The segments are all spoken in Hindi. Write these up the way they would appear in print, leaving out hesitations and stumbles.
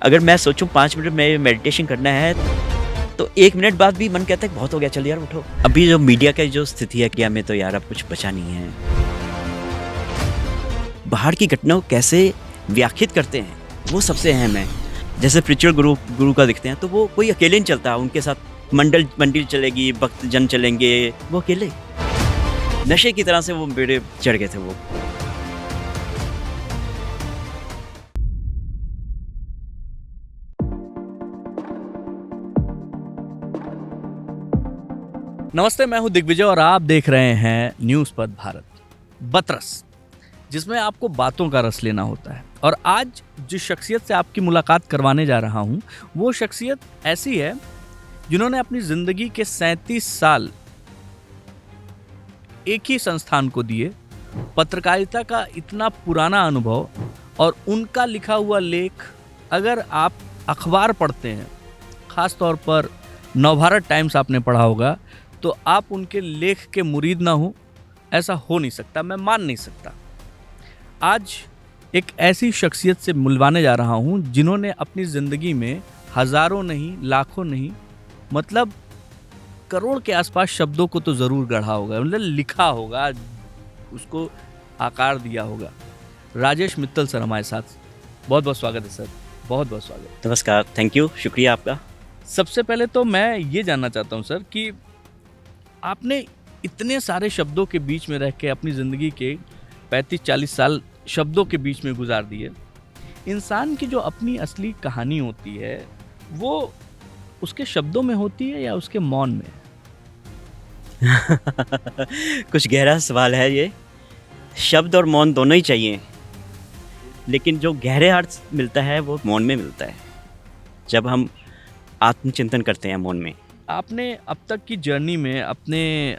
अगर मैं सोचूं 5 मिनट में मेडिटेशन करना है तो 1 मिनट बाद भी मन कहता है बहुत हो गया, चल यार उठो। अभी जो मीडिया की जो स्थिति है कि हमें तो यार अब कुछ बचा नहीं है। बाहर की घटनाओं कैसे व्याख्यात करते हैं वो सबसे अहम है। जैसे स्पिरिचुअल गुरु का दिखते हैं तो वो कोई अकेले नहीं चलता, उनके साथ मंडल चलेगी, भक्त जन चलेंगे, वो अकेले नशे की तरह से वो बेड़े चढ़ गए थे वो। नमस्ते, मैं हूं दिग्विजय और आप देख रहे हैं न्यूज़ पद भारत। बतरस, जिसमें आपको बातों का रस लेना होता है। और आज जिस शख्सियत से आपकी मुलाकात करवाने जा रहा हूं वो शख्सियत ऐसी है जिन्होंने अपनी ज़िंदगी के 37 साल एक ही संस्थान को दिए। पत्रकारिता का इतना पुराना अनुभव और उनका लिखा हुआ लेख, अगर आप अखबार पढ़ते हैं, ख़ास तौर पर नवभारत टाइम्स आपने पढ़ा होगा, तो आप उनके लेख के मुरीद ना हो, ऐसा हो नहीं सकता, मैं मान नहीं सकता। आज एक ऐसी शख्सियत से मिलवाने जा रहा हूँ जिन्होंने अपनी ज़िंदगी में हज़ारों नहीं, लाखों नहीं, मतलब करोड़ के आसपास शब्दों को तो ज़रूर गढ़ा होगा, मतलब लिखा होगा, उसको आकार दिया होगा। राजेश मित्तल सर हमारे साथ, बहुत बहुत स्वागत है सर, बहुत बहुत स्वागत। नमस्कार, थैंक यू, शुक्रिया आपका। सबसे पहले तो मैं ये जानना चाहता हूँ सर कि आपने इतने सारे शब्दों के बीच में रह के अपनी ज़िंदगी के 35-40 साल शब्दों के बीच में गुजार दिए। इंसान की जो अपनी असली कहानी होती है वो उसके शब्दों में होती है या उसके मौन में? कुछ गहरा सवाल है ये। शब्द और मौन दोनों ही चाहिए, लेकिन जो गहरे अर्थ मिलता है वो मौन में मिलता है, जब हम आत्मचिंतन करते हैं मौन में। आपने अब तक की जर्नी में अपने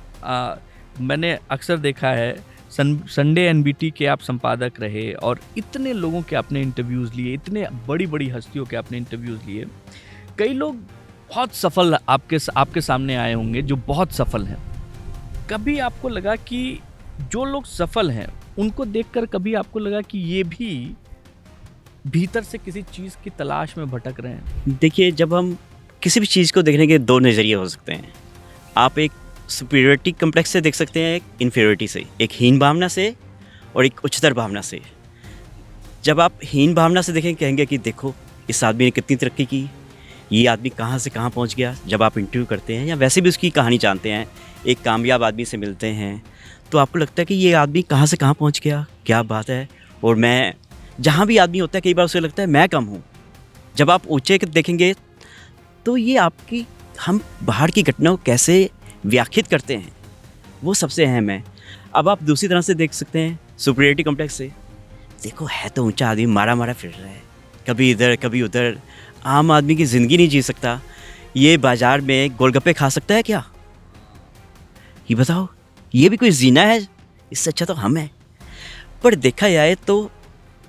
मैंने अक्सर देखा है, संडे एनबीटी के आप संपादक रहे और इतने लोगों के आपने इंटरव्यूज़ लिए, इतने बड़ी बड़ी हस्तियों के आपने इंटरव्यूज़ लिए। कई लोग बहुत सफल आपके सामने आए होंगे जो बहुत सफल हैं। कभी आपको लगा कि जो लोग सफल हैं उनको देखकर कभी आपको लगा कि ये भी भीतर से किसी चीज़ की तलाश में भटक रहे हैं? देखिए, जब हम किसी भी चीज़ को देखने के 2 नज़रिए हो सकते हैं। आप एक सुपीरियरिटी कम्प्लेक्स से देख सकते हैं, एक इन्फीरियरिटी से, एक हीन भावना से और एक उच्चतर भावना से। जब आप हीन भावना से देखें, कहेंगे कि देखो इस आदमी ने कितनी तरक्की की, ये आदमी कहाँ से कहाँ पहुँच गया। जब आप इंटरव्यू करते हैं या वैसे भी उसकी कहानी जानते हैं, एक कामयाब आदमी से मिलते हैं, तो आपको लगता है कि ये आदमी कहाँ से कहाँ पहुँच गया, क्या बात है। और मैं, जहाँ भी आदमी होता है, कई बार उसे लगता है मैं कम हूँ। जब आप ऊँचे देखेंगे तो ये आपकी, हम बाहर की घटनाओं कैसे व्याख्यात करते हैं वो सबसे अहम है। अब आप दूसरी तरह से देख सकते हैं, सुपीरियरिटी कॉम्प्लेक्स से, देखो है तो ऊंचा आदमी, मारा फिर रहा है, कभी इधर कभी उधर, आम आदमी की ज़िंदगी नहीं जी सकता। ये बाज़ार में गोलगप्पे खा सकता है क्या? ये बताओ, ये भी कोई जीना है? इससे अच्छा तो हम हैं। पर देखा जाए तो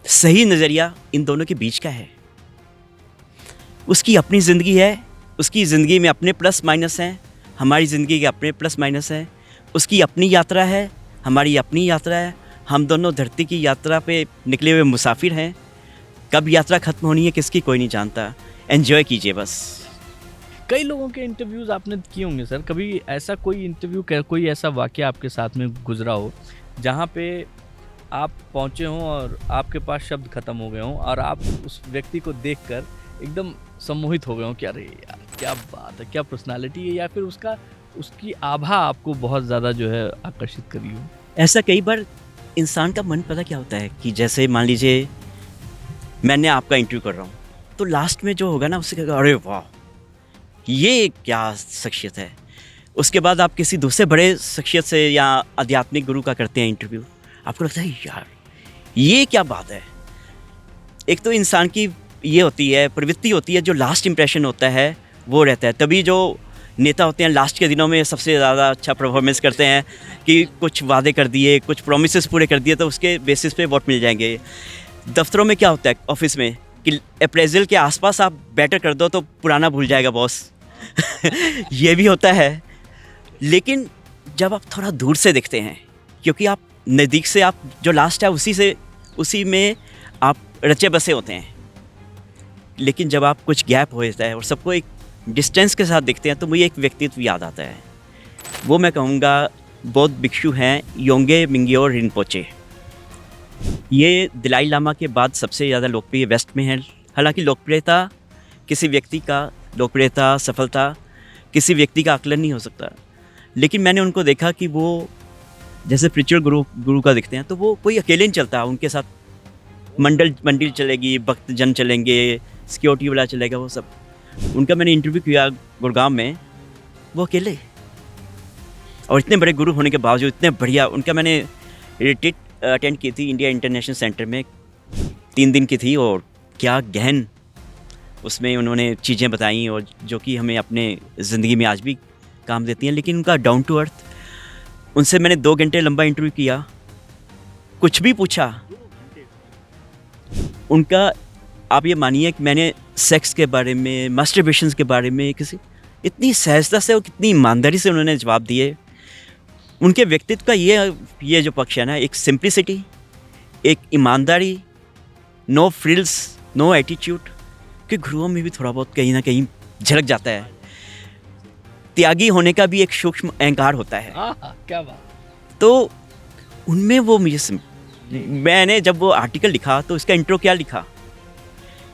सही नज़रिया इन दोनों के बीच का है। उसकी अपनी ज़िंदगी है, उसकी ज़िंदगी में अपने प्लस माइनस हैं, हमारी ज़िंदगी के अपने प्लस माइनस हैं। उसकी अपनी यात्रा है, हमारी अपनी यात्रा है। हम दोनों धरती की यात्रा पे निकले हुए मुसाफिर हैं। कब यात्रा ख़त्म होनी है किसकी कोई नहीं जानता। एन्जॉय कीजिए बस। कई लोगों के इंटरव्यूज़ आपने किए होंगे सर, कभी ऐसा कोई इंटरव्यू, कोई ऐसा वाक़या आपके साथ में गुजरा हो जहाँ पे आप पहुँचे हों और आपके पास शब्द ख़त्म हो गए हों और आप उस व्यक्ति को देखकर एकदम सम्मोहित हो गए हो कि अरे यार क्या बात है, क्या पर्सनालिटी है, या फिर उसकी आभा आपको बहुत ज़्यादा जो है आकर्षित करी हो? ऐसा कई बार इंसान का मन, पता क्या होता है कि जैसे मान लीजिए मैंने आपका इंटरव्यू कर रहा हूँ, तो लास्ट में जो होगा ना, उससे कहेगा अरे वाह ये क्या शख्सियत है। उसके बाद आप किसी दूसरे बड़े शख्सियत से या आध्यात्मिक गुरु का करते हैं इंटरव्यू, आपको लगता है यार ये क्या बात है। एक तो इंसान की ये होती है, प्रवृत्ति होती है, जो लास्ट इंप्रेशन होता है वो रहता है। तभी जो नेता होते हैं लास्ट के दिनों में सबसे ज़्यादा अच्छा परफॉर्मेंस करते हैं कि कुछ वादे कर दिए, कुछ प्रोमिसेस पूरे कर दिए तो उसके बेसिस पे वोट मिल जाएंगे। दफ्तरों में क्या होता है, ऑफिस में, कि अप्रेजल के आसपास आप बेटर कर दो तो पुराना भूल जाएगा बॉस। ये भी होता है। लेकिन जब आप थोड़ा दूर से देखते हैं, क्योंकि आप नज़दीक से, आप जो लास्ट है उसी में आप रचे बसे होते हैं, लेकिन जब आप कुछ गैप हो जाता है और सबको एक डिस्टेंस के साथ देखते हैं तो मुझे एक व्यक्तित्व याद आता है। वो मैं कहूँगा बौद्ध भिक्षु हैं योंगे मिंग्योर रिनपोचे। ये दलाई लामा के बाद सबसे ज़्यादा लोकप्रिय वेस्ट में है। हालांकि लोकप्रियता किसी व्यक्ति का लोकप्रियता सफलता किसी व्यक्ति का आकलन नहीं हो सकता, लेकिन मैंने उनको देखा कि वो जैसे स्पिरिचुअल गुरु का दिखते हैं तो वो कोई अकेले नहीं चलता, उनके साथ मंडल चलेगी, भक्तजन चलेंगे, सिक्योरिटी वाला चलेगा, वो सब। उनका मैंने इंटरव्यू किया गुड़गांव में, वो अकेले, और इतने बड़े गुरु होने के बावजूद इतने बढ़िया। उनका मैंने रिट्रीट अटेंड की थी इंडिया इंटरनेशनल सेंटर में, 3 दिन की थी, और क्या गहन उसमें उन्होंने चीज़ें बताई और जो कि हमें अपने ज़िंदगी में आज भी काम देती हैं। लेकिन उनका डाउन टू अर्थ, उनसे मैंने 2 घंटे लंबा इंटरव्यू किया, कुछ भी पूछा उनका, आप ये मानिए कि मैंने सेक्स के बारे में, मास्टरबेशन के बारे में किसी इतनी सहजता से और कितनी ईमानदारी से उन्होंने जवाब दिए। उनके व्यक्तित्व का ये जो पक्ष है ना, एक सिंप्लिसिटी, एक ईमानदारी, नो फ्रिल्स, नो एटीट्यूड, कि गुरुओं में भी थोड़ा बहुत कहीं ना कहीं झलक जाता है। त्यागी होने का भी एक सूक्ष्म अहंकार होता है। क्या बात। तो उनमें वो मुझे मैंने जब वो आर्टिकल लिखा तो इसका इंट्रो क्या लिखा,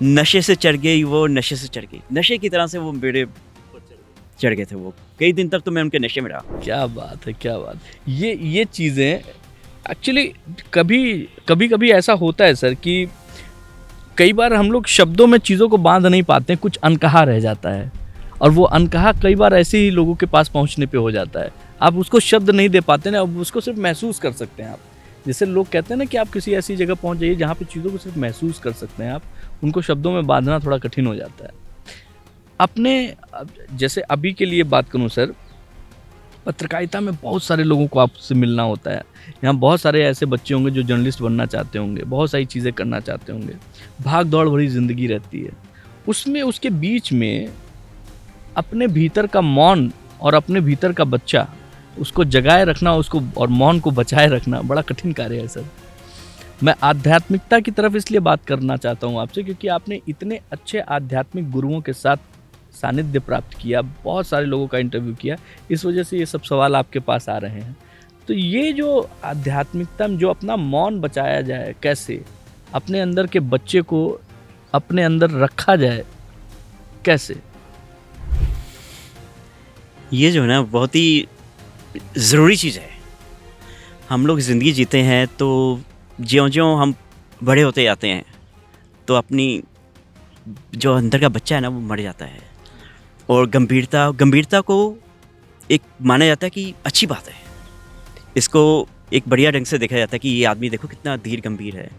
नशे से चढ़ गई वो, नशे से चढ़ गई, नशे की तरह से वो मेरे चढ़ गए थे। वो कई दिन तक तो मैं उनके नशे में रहा। क्या बात है, क्या बात। ये चीज़ें एक्चुअली कभी ऐसा होता है सर कि कई बार हम लोग शब्दों में चीज़ों को बांध नहीं पाते, कुछ अनकहा रह जाता है, और वो अनकहा कई बार ऐसे ही लोगों के पास पहुंचने पे हो जाता है। आप उसको शब्द नहीं दे पाते ना, अब उसको सिर्फ महसूस कर सकते हैं आप। जैसे लोग कहते हैं ना कि आप किसी ऐसी जगह पहुंच जाइए जहाँ पे चीज़ों को सिर्फ महसूस कर सकते हैं आप, उनको शब्दों में बांधना थोड़ा कठिन हो जाता है। अपने जैसे अभी के लिए बात करूँ सर, पत्रकारिता में बहुत सारे लोगों को आपसे मिलना होता है। यहाँ बहुत सारे ऐसे बच्चे होंगे जो जर्नलिस्ट बनना चाहते होंगे, बहुत सारी चीज़ें करना चाहते होंगे, भाग दौड़ भरी ज़िंदगी रहती है। उसमें उसके बीच में अपने भीतर का मौन और अपने भीतर का बच्चा, उसको जगाए रखना, उसको और मौन को बचाए रखना बड़ा कठिन कार्य है सर। मैं आध्यात्मिकता की तरफ इसलिए बात करना चाहता हूँ आपसे क्योंकि आपने इतने अच्छे आध्यात्मिक गुरुओं के साथ सानिध्य प्राप्त किया, बहुत सारे लोगों का इंटरव्यू किया, इस वजह से ये सब सवाल आपके पास आ रहे हैं। तो ये जो आध्यात्मिकता में जो अपना मौन बचाया जाए, कैसे अपने अंदर के बच्चे को अपने अंदर रखा जाए, कैसे? ये जो है ना बहुत ही ज़रूरी चीज़ है। हम लोग ज़िंदगी जीते हैं तो ज्यों-ज्यों हम बड़े होते जाते हैं तो जो अंदर का बच्चा है ना वो मर जाता है, और गंभीरता को एक माना जाता है कि अच्छी बात है। इसको एक बढ़िया ढंग से देखा जाता है कि ये आदमी देखो कितना धीर गंभीर है।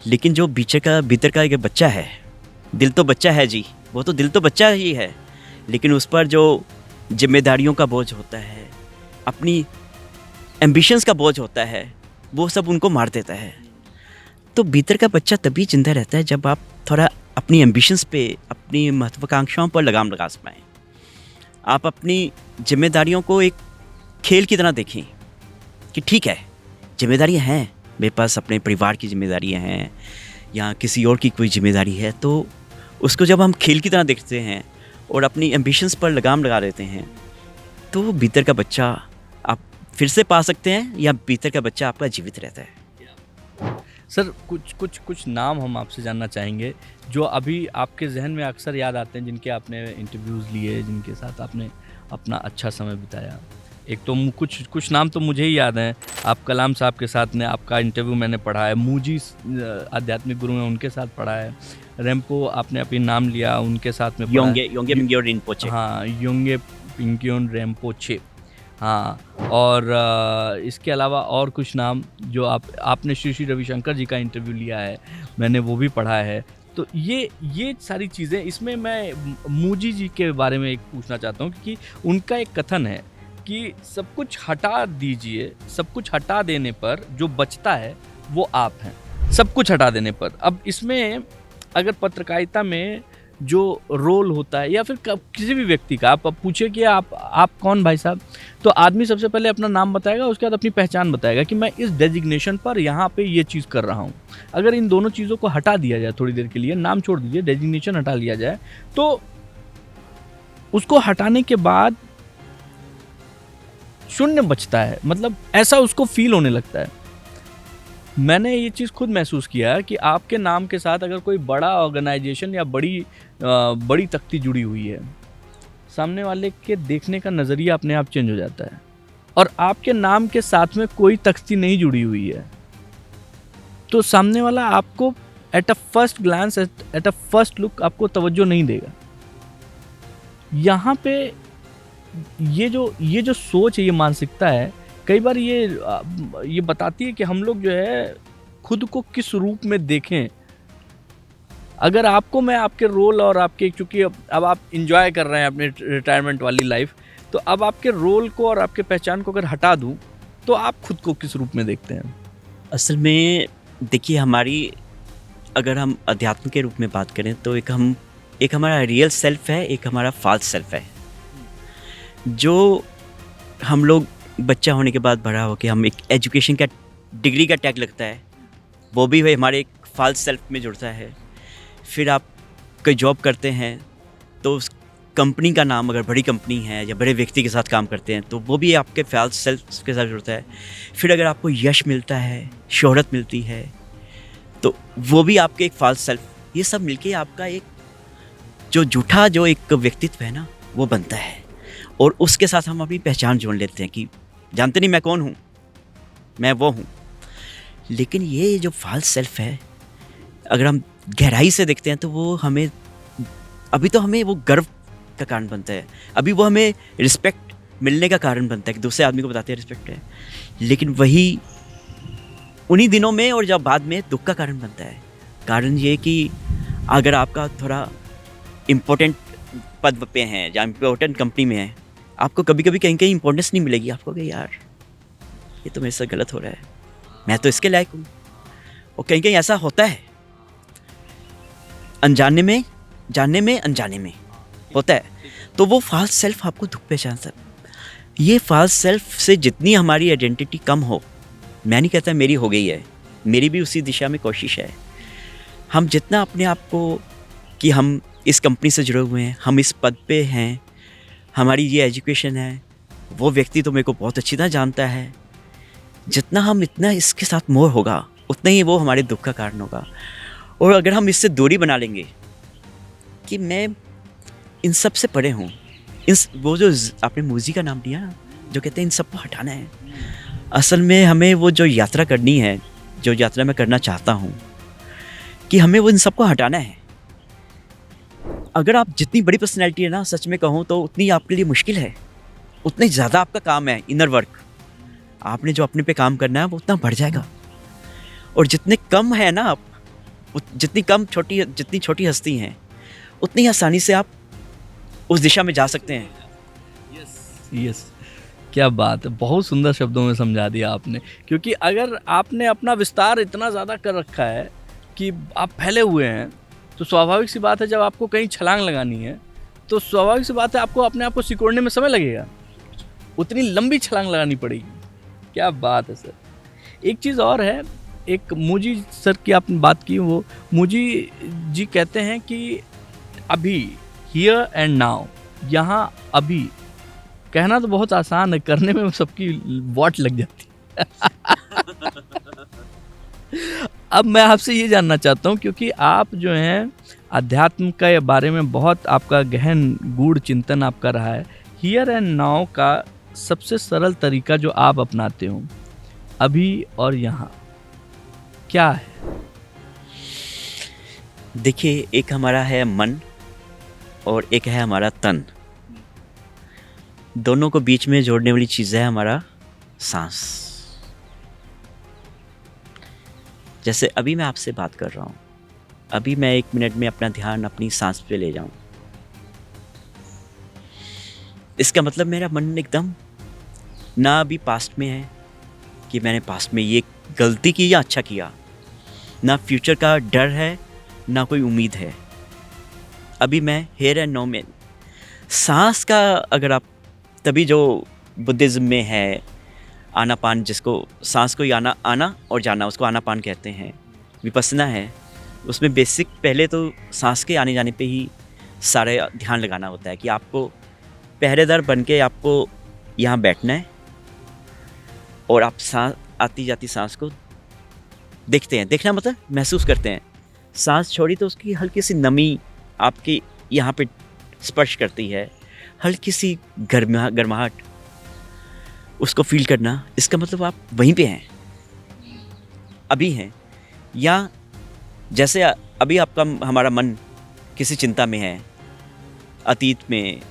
लेकिन जो भीतर का एक बच्चा है, दिल तो बच्चा है जी, वो तो दिल तो बच्चा ही है, लेकिन उस पर जो जिम्मेदारियों का बोझ होता है, अपनी एम्बिशंस का बोझ होता है, वो सब उनको मार देता है। तो भीतर का बच्चा तभी जिंदा रहता है जब आप थोड़ा अपनी एम्बिशंस पे, अपनी महत्वाकांक्षाओं पर लगाम लगा पाएँ। आप अपनी जिम्मेदारियों को एक खेल की तरह देखें कि ठीक है, जिम्मेदारियां हैं मेरे पास, अपने परिवार की जिम्मेदारियां हैं या किसी और की कोई जिम्मेदारी है, तो उसको जब हम खेल की तरह देखते हैं और अपनी एम्बिशंस पर लगाम लगा देते हैं तो भीतर का बच्चा आप फिर से पा सकते हैं, या भीतर का बच्चा आपका जीवित रहता है। सर कुछ नाम हम आपसे जानना चाहेंगे जो अभी आपके जहन में अक्सर याद आते हैं, जिनके आपने इंटरव्यूज़ लिए, जिनके साथ आपने अपना अच्छा समय बिताया। एक तो कुछ नाम तो मुझे ही याद हैं। आप कलाम साहब के साथ ने आपका इंटरव्यू मैंने पढ़ा है, मूजी आध्यात्मिक गुरु हैं उनके साथ पढ़ा है, रेम्पो आपने अभी नाम लिया उनके साथ में योंगे मिंग्योर रिनपोचे। हाँ, योंगे पिंग्योन रेम्पोचे। हाँ, और इसके अलावा और कुछ नाम जो आपने श्री रविशंकर जी का इंटरव्यू लिया है, मैंने वो भी पढ़ा है। तो ये सारी चीज़ें, इसमें मैं मूजी जी के बारे में एक पूछना चाहता हूँ क्योंकि उनका एक कथन है कि सब कुछ हटा दीजिए, सब कुछ हटा देने पर जो बचता है वो आप हैं, सब कुछ हटा देने पर। अब इसमें अगर पत्रकारिता में जो रोल होता है, या फिर किसी भी व्यक्ति का आप पूछे कि आप कौन भाई साहब, तो आदमी सबसे पहले अपना नाम बताएगा, उसके बाद अपनी पहचान बताएगा कि मैं इस डेजिग्नेशन पर यहाँ पे ये चीज़ कर रहा हूँ। अगर इन दोनों चीज़ों को हटा दिया जाए थोड़ी देर के लिए, नाम छोड़ दीजिए, डेजिग्नेशन हटा लिया जाए, तो उसको हटाने के बाद शून्य बचता है, मतलब ऐसा उसको फील होने लगता है। मैंने ये चीज़ खुद महसूस किया है कि आपके नाम के साथ अगर कोई बड़ा ऑर्गेनाइजेशन या बड़ी तख्ती जुड़ी हुई है, सामने वाले के देखने का नज़रिया अपने आप चेंज हो जाता है। और आपके नाम के साथ में कोई तख्ती नहीं जुड़ी हुई है, तो सामने वाला आपको at a first glance, at a first look आपको तवज्जो नहीं देगा। यहाँ पे ये जो सोच है, ये मानसिकता है, कई बार ये बताती है कि हम लोग जो है खुद को किस रूप में देखें। अगर आपको मैं आपके रोल और आपके, चूँकि अब आप इंजॉय कर रहे हैं अपने रिटायरमेंट वाली लाइफ, तो अब आपके रोल को और आपके पहचान को अगर हटा दूं, तो आप खुद को किस रूप में देखते हैं? असल में देखिए, हमारी अगर हम अध्यात्म के रूप में बात करें तो एक हमारा रियल सेल्फ है, एक हमारा फॉल्स सेल्फ है। जो हम लोग बच्चा होने के बाद बड़ा हो के हम एक एजुकेशन का डिग्री का टैग लगता है, वो भी हमारे एक फॉल्स सेल्फ में जुड़ता है। फिर आप कोई जॉब करते हैं तो उस कंपनी का नाम, अगर बड़ी कंपनी है या बड़े व्यक्ति के साथ काम करते हैं, तो वो भी आपके फॉल्स सेल्फ के साथ जुड़ता है। फिर अगर आपको यश मिलता है, शोहरत मिलती है, तो वो भी आपके एक फॉल्स सेल्फ, ये सब मिलके आपका एक जो झूठा जो एक व्यक्तित्व है ना, वो बनता है। और उसके साथ हम अपनी पहचान जोड़ लेते हैं कि जानते नहीं मैं कौन हूँ, मैं वो हूँ। लेकिन ये जो फॉल्स सेल्फ है, अगर हम गहराई से देखते हैं तो वो हमें वो गर्व का कारण बनता है, अभी वो हमें रिस्पेक्ट मिलने का कारण बनता है कि दूसरे आदमी को बताते हैं रिस्पेक्ट है। लेकिन वही उन्हीं दिनों में और जब बाद में दुख का कारण बनता है। कारण ये कि अगर आपका थोड़ा इम्पोर्टेंट पद पे हैं या इम्पोर्टेंट कंपनी में है, आपको कभी कभी कहीं कहीं इंपॉर्टेंस नहीं मिलेगी। आपको कि यार ये तो मेरे साथ गलत हो रहा है, मैं तो इसके लायक हूँ। और कहीं कहीं ऐसा होता है, अनजाने में, जानने में, अनजाने में होता है। तो वो फॉल्स सेल्फ आपको दुख पहचानता है। ये फॉल्स सेल्फ से जितनी हमारी आइडेंटिटी कम हो, मैं नहीं कहता मेरी हो गई है, मेरी भी उसी दिशा में कोशिश है। हम जितना अपने आप को कि हम इस कंपनी से जुड़े हुए हैं, हम इस पद पे हैं, हमारी ये एजुकेशन है, वो व्यक्ति तो मेरे को बहुत अच्छी तरह जानता है, जितना हम इतना इसके साथ मोह होगा, उतना ही वो हमारे दुख का कारण होगा। और अगर हम इससे दूरी बना लेंगे कि मैं इन सब से परे हूँ, वो जो आपने मूजी का नाम लिया ना, जो कहते हैं इन सबको हटाना है, असल में हमें वो जो यात्रा करनी है, जो यात्रा मैं करना चाहता हूँ, कि हमें वो इन सबको हटाना है। अगर आप जितनी बड़ी पर्सनैलिटी है ना, सच में कहूँ तो उतनी आपके लिए मुश्किल है, उतनी ज़्यादा आपका काम है इनर वर्क। आपने जो अपने पे काम करना है वो उतना बढ़ जाएगा। और जितने कम है ना आप, जितनी छोटी हस्ती हैं, उतनी आसानी से आप उस दिशा में जा सकते हैं। यस, क्या बात है, बहुत सुंदर शब्दों में समझा दिया आपने। क्योंकि अगर आपने अपना विस्तार इतना ज़्यादा कर रखा है कि आप फैले हुए हैं, तो स्वाभाविक सी बात है जब आपको कहीं छलांग लगानी है, तो स्वाभाविक सी बात है आपको अपने आप को सिकोड़ने में समय लगेगा, उतनी लंबी छलांग लगानी पड़ेगी। क्या बात है सर। एक चीज़ और है, एक मूजी सर की आपने बात की, वो मूजी जी कहते हैं कि अभी, हियर एंड नाउ, यहाँ अभी। कहना तो बहुत आसान है, करने में सबकी वाट लग जाती है। अब मैं आपसे ये जानना चाहता हूँ, क्योंकि आप जो हैं अध्यात्म के बारे में बहुत आपका गहन गूढ़ चिंतन आपका रहा है। हियर एंड नाउ का सबसे सरल तरीका जो आप अपनाते हो, अभी और यहाँ, क्या है? देखिए, एक हमारा है मन और एक है हमारा तन। दोनों को बीच में जोड़ने वाली चीज़ है हमारा सांस। जैसे अभी मैं आपसे बात कर रहा हूँ, अभी मैं 1 मिनट में अपना ध्यान अपनी सांस पे ले जाऊं, इसका मतलब मेरा मन एकदम ना अभी पास्ट में है कि मैंने पास्ट में ये गलती की या अच्छा किया, ना फ्यूचर का डर है, ना कोई उम्मीद है। अभी मैं हेयर एंड नो में सांस का, अगर आप तभी जो बुद्धिज़्म में है आनापान, जिसको सांस को ही आना आना और जाना, उसको आनापान कहते हैं, विपස්සना है, उसमें बेसिक पहले तो सांस के आने जाने पे ही सारे ध्यान लगाना होता है कि आपको पहरेदार बन के आपको यहाँ बैठना है और आप सांस आती जाती सांस को देखते हैं। देखना मतलब महसूस करते हैं। सांस छोड़ी तो उसकी हल्की सी नमी आपकी यहाँ पे स्पर्श करती है, हल्की सी गर्माहट, उसको फील करना, इसका मतलब आप वहीं पे हैं, अभी हैं। या जैसे अभी आपका हमारा मन किसी चिंता में है, अतीत में,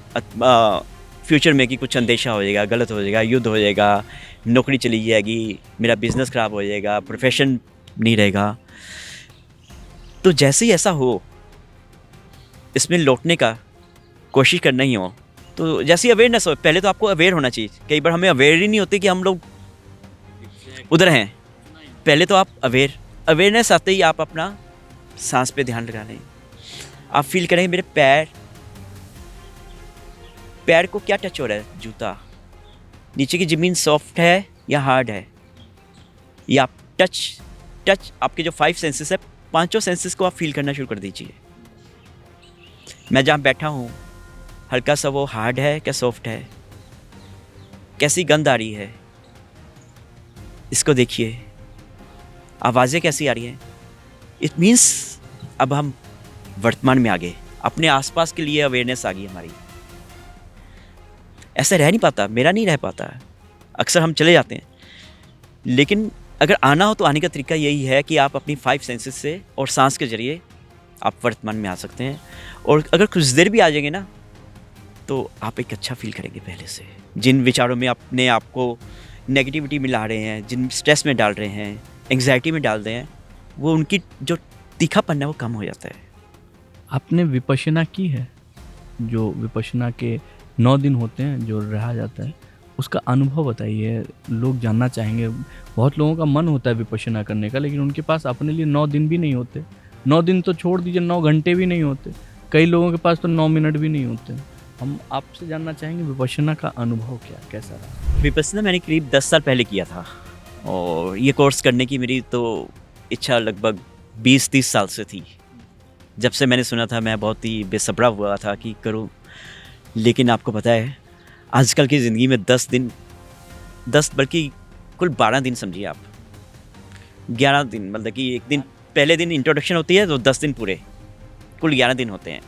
फ्यूचर में कि कुछ अंदेशा हो जाएगा, गलत हो जाएगा, युद्ध हो जाएगा, नौकरी चली जाएगी, मेरा बिजनेस ख़राब हो जाएगा, प्रोफेशन नहीं रहेगा। तो जैसे ही ऐसा हो, इसमें लौटने का कोशिश करना ही हो, तो जैसी अवेयरनेस हो, पहले तो आपको अवेयर होना चाहिए। कई बार हमें अवेयर ही नहीं होती कि हम लोग उधर हैं। पहले तो आप अवेयरनेस आते ही आप अपना सांस पे ध्यान लगा लें। आप फील करेंगे मेरे पैर को क्या टच हो रहा है, जूता, नीचे की ज़मीन सॉफ्ट है या हार्ड है, या आप टच आपके जो 5 सेंसेस है, 5 सेंसेस को आप फील करना शुरू कर दीजिए। मैं जहाँ बैठा हूँ, हल्का सा वो हार्ड है क्या सॉफ्ट है, कैसी गंध आ रही है, इसको देखिए, आवाज़ें कैसी आ रही हैं। इट मीन्स अब हम वर्तमान में आ गए, अपने आसपास के लिए अवेयरनेस आ गई हमारी। ऐसा रह नहीं पाता, मेरा नहीं रह पाता, अक्सर हम चले जाते हैं। लेकिन अगर आना हो तो आने का तरीका यही है कि आप अपनी 5 सेंसेस से और सांस के ज़रिए आप वर्तमान में आ सकते हैं। और अगर कुछ देर भी आ जाएंगे ना, तो आप एक अच्छा फील करेंगे पहले से। जिन विचारों में अपने आप को नेगेटिविटी में ला रहे हैं, जिन स्ट्रेस में डाल रहे हैं, एंग्जाइटी में डाल रहे हैं, वो उनकी जो तीखापन है वो कम हो जाता है। आपने विपश्यना की है? जो विपश्यना के 9 दिन होते हैं जो रहा जाता है, उसका अनुभव बताइए, लोग जानना चाहेंगे। बहुत लोगों का मन होता है विपश्यना करने का, लेकिन उनके पास अपने लिए 9 दिन भी नहीं होते। 9 दिन तो छोड़ दीजिए, 9 घंटे भी नहीं होते। कई लोगों के पास तो 9 मिनट भी नहीं होते। हम आपसे जानना चाहेंगे विपश्यना का अनुभव कैसा रहा? विपश्यना मैंने करीब 10 साल पहले किया था, और ये कोर्स करने की मेरी तो इच्छा लगभग 20-30 साल से थी। जब से मैंने सुना था, मैं बहुत ही बेसब्रा हुआ था कि करूं। लेकिन आपको पता है, आजकल की ज़िंदगी में 10 बल्कि कुल 12 दिन समझिए आप, 11 दिन, मतलब कि एक दिन, पहले दिन इंट्रोडक्शन होती है तो 10 दिन पूरे, कुल 11 दिन होते हैं।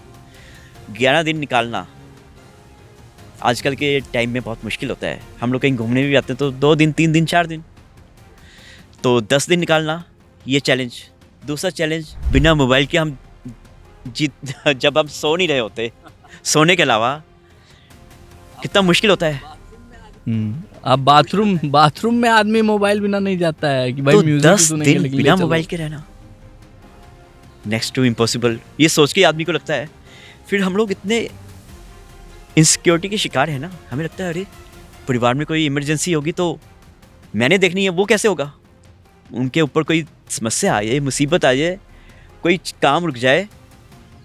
11 दिन निकालना आजकल के टाइम में बहुत मुश्किल होता है। हम लोग कहीं घूमने भी जाते हैं तो 2 दिन, 3 दिन, 4 दिन, तो 10 दिन निकालना, ये चैलेंज। दूसरा चैलेंज, बिना मोबाइल के हम जब हम सो नहीं रहे होते, सोने के अलावा कितना मुश्किल होता है। अब बाथरूम में आदमी मोबाइल बिना नहीं जाता है कि भाई तो म्यूजिक 10 दिन बिना मोबाइल के रहना नेक्स्ट टू इम्पॉसिबल, ये सोच के आदमी को लगता है। फिर हम लोग इतने इनसिक्योरिटी के शिकार है ना, हमें लगता है अरे परिवार में कोई इमरजेंसी होगी तो मैंने देखनी है, वो कैसे होगा? उनके ऊपर कोई समस्या आ जाए, मुसीबत आ जाए, कोई काम रुक जाए,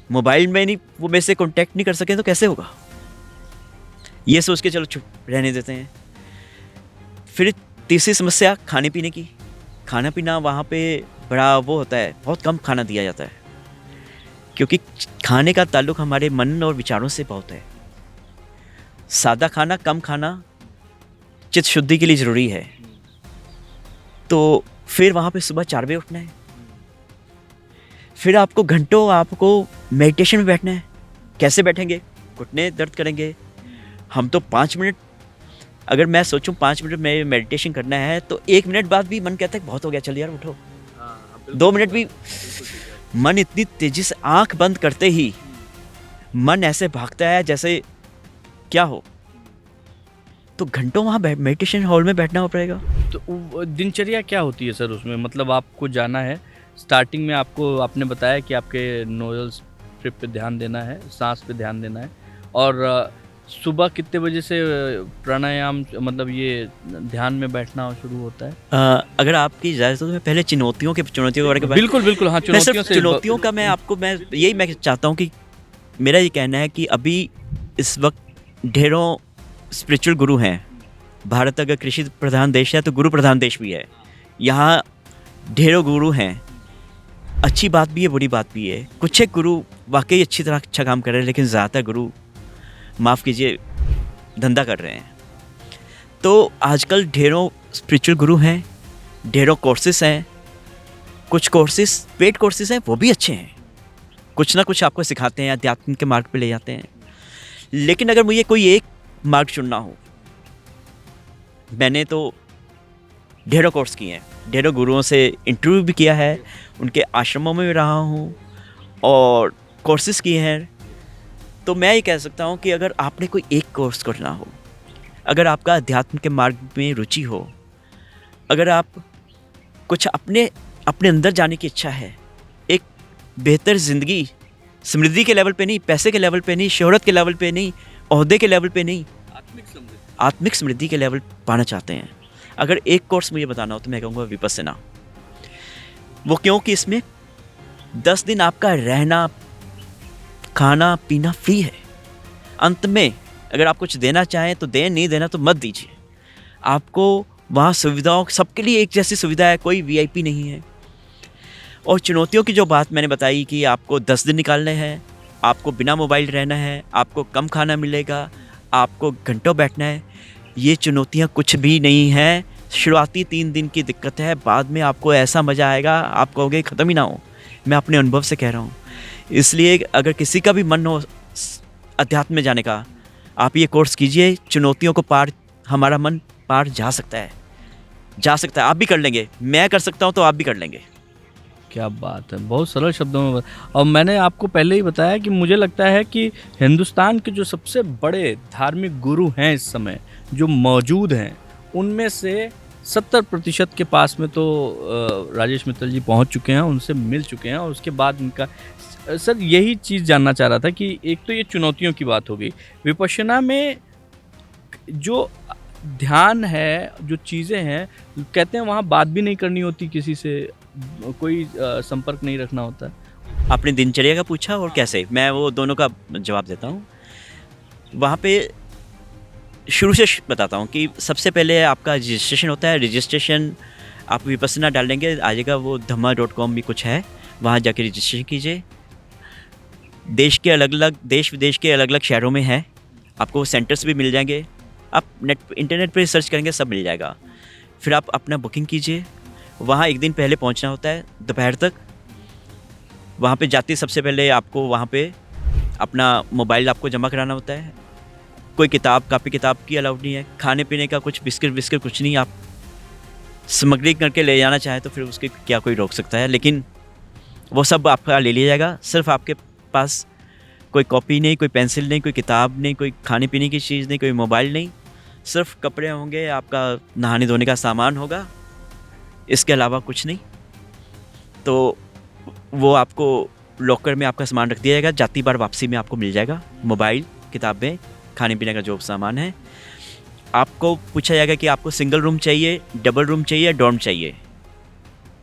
मोबाइल में नहीं, वो मेरे से कांटेक्ट नहीं कर सके तो कैसे होगा? ये सोच के चलो चुप रहने देते हैं। फिर तीसरी समस्या, खाने पीने की। खाना पीना वहाँ पे बड़ा वो होता है, बहुत कम खाना दिया जाता है, क्योंकि खाने का ताल्लुक हमारे मन और विचारों से बहुत है। सादा खाना, कम खाना चित्त शुद्धि के लिए ज़रूरी है। तो फिर वहाँ पे सुबह 4 बजे उठना है, फिर आपको घंटों आपको मेडिटेशन में बैठना है। कैसे बैठेंगे? घुटने दर्द करेंगे। हम तो 5 मिनट, अगर मैं सोचूं 5 मिनट में मेडिटेशन करना है तो 1 मिनट बाद भी मन कहता है बहुत हो गया, चल यार उठो। 2 मिनट भी, मन इतनी तेजी से, आंख बंद करते ही मन ऐसे भागता है जैसे क्या हो। तो घंटों वहाँ मेडिटेशन हॉल में बैठना हो पड़ेगा। तो दिनचर्या क्या होती है सर उसमें? मतलब आपको जाना है, स्टार्टिंग में आपने बताया कि आपके नोजल स्ट्रिप पे ध्यान देना है, सांस पे ध्यान देना है, और सुबह कितने बजे से प्राणायाम, मतलब ये ध्यान में बैठना शुरू होता है? अगर आपकी इजाज़त हो तो मैं पहले चुनौतियों के बारे में बिल्कुल हाँ, चुनौतियों का मैं यही मैं चाहता हूँ कि मेरा ये कहना है कि अभी इस वक्त ढेरों स्पिरिचुअल गुरु हैं। भारत अगर कृषि प्रधान देश है तो गुरु प्रधान देश भी है। यहाँ ढेरों गुरु हैं, अच्छी बात भी है बुरी बात भी है। कुछ एक गुरु वाकई अच्छी तरह अच्छा काम कर रहे हैं, लेकिन ज़्यादातर गुरु, माफ़ कीजिए, धंधा कर रहे हैं। तो आजकल ढेरों स्पिरिचुअल गुरु हैं, ढेरों कोर्सेस हैं। कुछ कोर्सेस पेड कोर्सेस हैं, वो भी अच्छे हैं, कुछ ना कुछ आपको सिखाते हैं, अध्यात्म के मार्ग पे ले जाते हैं। लेकिन अगर मुझे कोई एक मार्ग चुनना हो, मैंने तो ढेरों कोर्स किए हैं, ढेरों गुरुओं से इंटरव्यू भी किया है, उनके आश्रमों में भी रहा हूँ और कोर्सेज किए हैं। तो मैं ये कह सकता हूँ कि अगर आपने कोई एक कोर्स करना हो, अगर आपका अध्यात्म के मार्ग में रुचि हो, अगर आप कुछ अपने अंदर जाने की इच्छा है, एक बेहतर ज़िंदगी, समृद्धि के लेवल पे नहीं, पैसे के लेवल पे नहीं, शोहरत के लेवल पे नहीं, ओहदे के लेवल पे नहीं, आत्मिक समृद्धि के लेवल पाना चाहते हैं, अगर एक कोर्स मुझे बताना हो तो मैं कहूँगा विपस्सना। वो क्योंकि इसमें 10 दिन आपका रहना, खाना पीना फ्री है। अंत में अगर आप कुछ देना चाहें तो दें, नहीं देना तो मत दीजिए। आपको वहाँ सुविधाओं, सबके लिए एक जैसी सुविधा है, कोई वीआईपी नहीं है। और चुनौतियों की जो बात मैंने बताई कि आपको 10 दिन निकालने हैं, आपको बिना मोबाइल रहना है, आपको कम खाना मिलेगा, आपको घंटों बैठना है, ये चुनौतियाँ कुछ भी नहीं हैं। शुरुआती 3 दिन की दिक्कत है, बाद में आपको ऐसा मज़ा आएगा, आप कहोगे ख़त्म ही ना हो। मैं अपने अनुभव से कह रहा हूँ। इसलिए अगर किसी का भी मन हो अध्यात्म में जाने का, आप ये कोर्स कीजिए। चुनौतियों को पार, हमारा मन पार जा सकता है, जा सकता है। आप भी कर लेंगे, मैं कर सकता हूँ तो आप भी कर लेंगे। क्या बात है, बहुत सरल शब्दों में और मैंने आपको पहले ही बताया कि मुझे लगता है कि हिंदुस्तान के जो सबसे बड़े धार्मिक गुरु हैं इस समय जो मौजूद हैं, उनमें से 70% के पास में तो राजेश मित्तल जी पहुंच चुके हैं, उनसे मिल चुके हैं। और उसके बाद इनका सर यही चीज़ जानना चाह रहा था कि एक तो ये चुनौतियों की बात हो गई, विपश्यना में जो ध्यान है, जो चीज़ें हैं, कहते हैं वहाँ बात भी नहीं करनी होती किसी से, कोई संपर्क नहीं रखना होता। आपने दिनचर्या का पूछा और कैसे, मैं वो दोनों का जवाब देता हूँ। वहाँ पे शुरू से बताता हूँ कि सबसे पहले आपका रजिस्ट्रेशन होता है। रजिस्ट्रेशन आप विपस्सना डाल देंगे, आ जाएगा वो dhamma.com भी कुछ है, वहाँ जाके रजिस्ट्रेशन कीजिए। देश विदेश के अलग अलग शहरों में है, आपको सेंटर्स भी मिल जाएंगे। आप इंटरनेट पे सर्च करेंगे, सब मिल जाएगा। फिर आप अपना बुकिंग कीजिए। वहाँ एक दिन पहले पहुँचना होता है, दोपहर तक। वहाँ पे जाते सबसे पहले आपको वहाँ पे अपना मोबाइल आपको जमा कराना होता है। कोई कापी किताब की अलाउड नहीं है। खाने पीने का कुछ बिस्किट कुछ नहीं। आप सामग्री करके ले जाना चाहे तो फिर उसके क्या कोई रोक सकता है, लेकिन वो सब आपका ले लिया जाएगा। सिर्फ आपके पास कोई कॉपी नहीं, कोई पेंसिल नहीं, कोई किताब नहीं, कोई खाने पीने की चीज़ नहीं, कोई मोबाइल नहीं, सिर्फ कपड़े होंगे, आपका नहाने धोने का सामान होगा, इसके अलावा कुछ नहीं। तो वो आपको लॉकर में आपका सामान रख दिया जाएगा। जाती बार वापसी में आपको मिल जाएगा मोबाइल, किताबें, खाने पीने का जो सामान है। आपको पूछा जाएगा कि आपको सिंगल रूम चाहिए, डबल रूम चाहिए, डॉर्म चाहिए।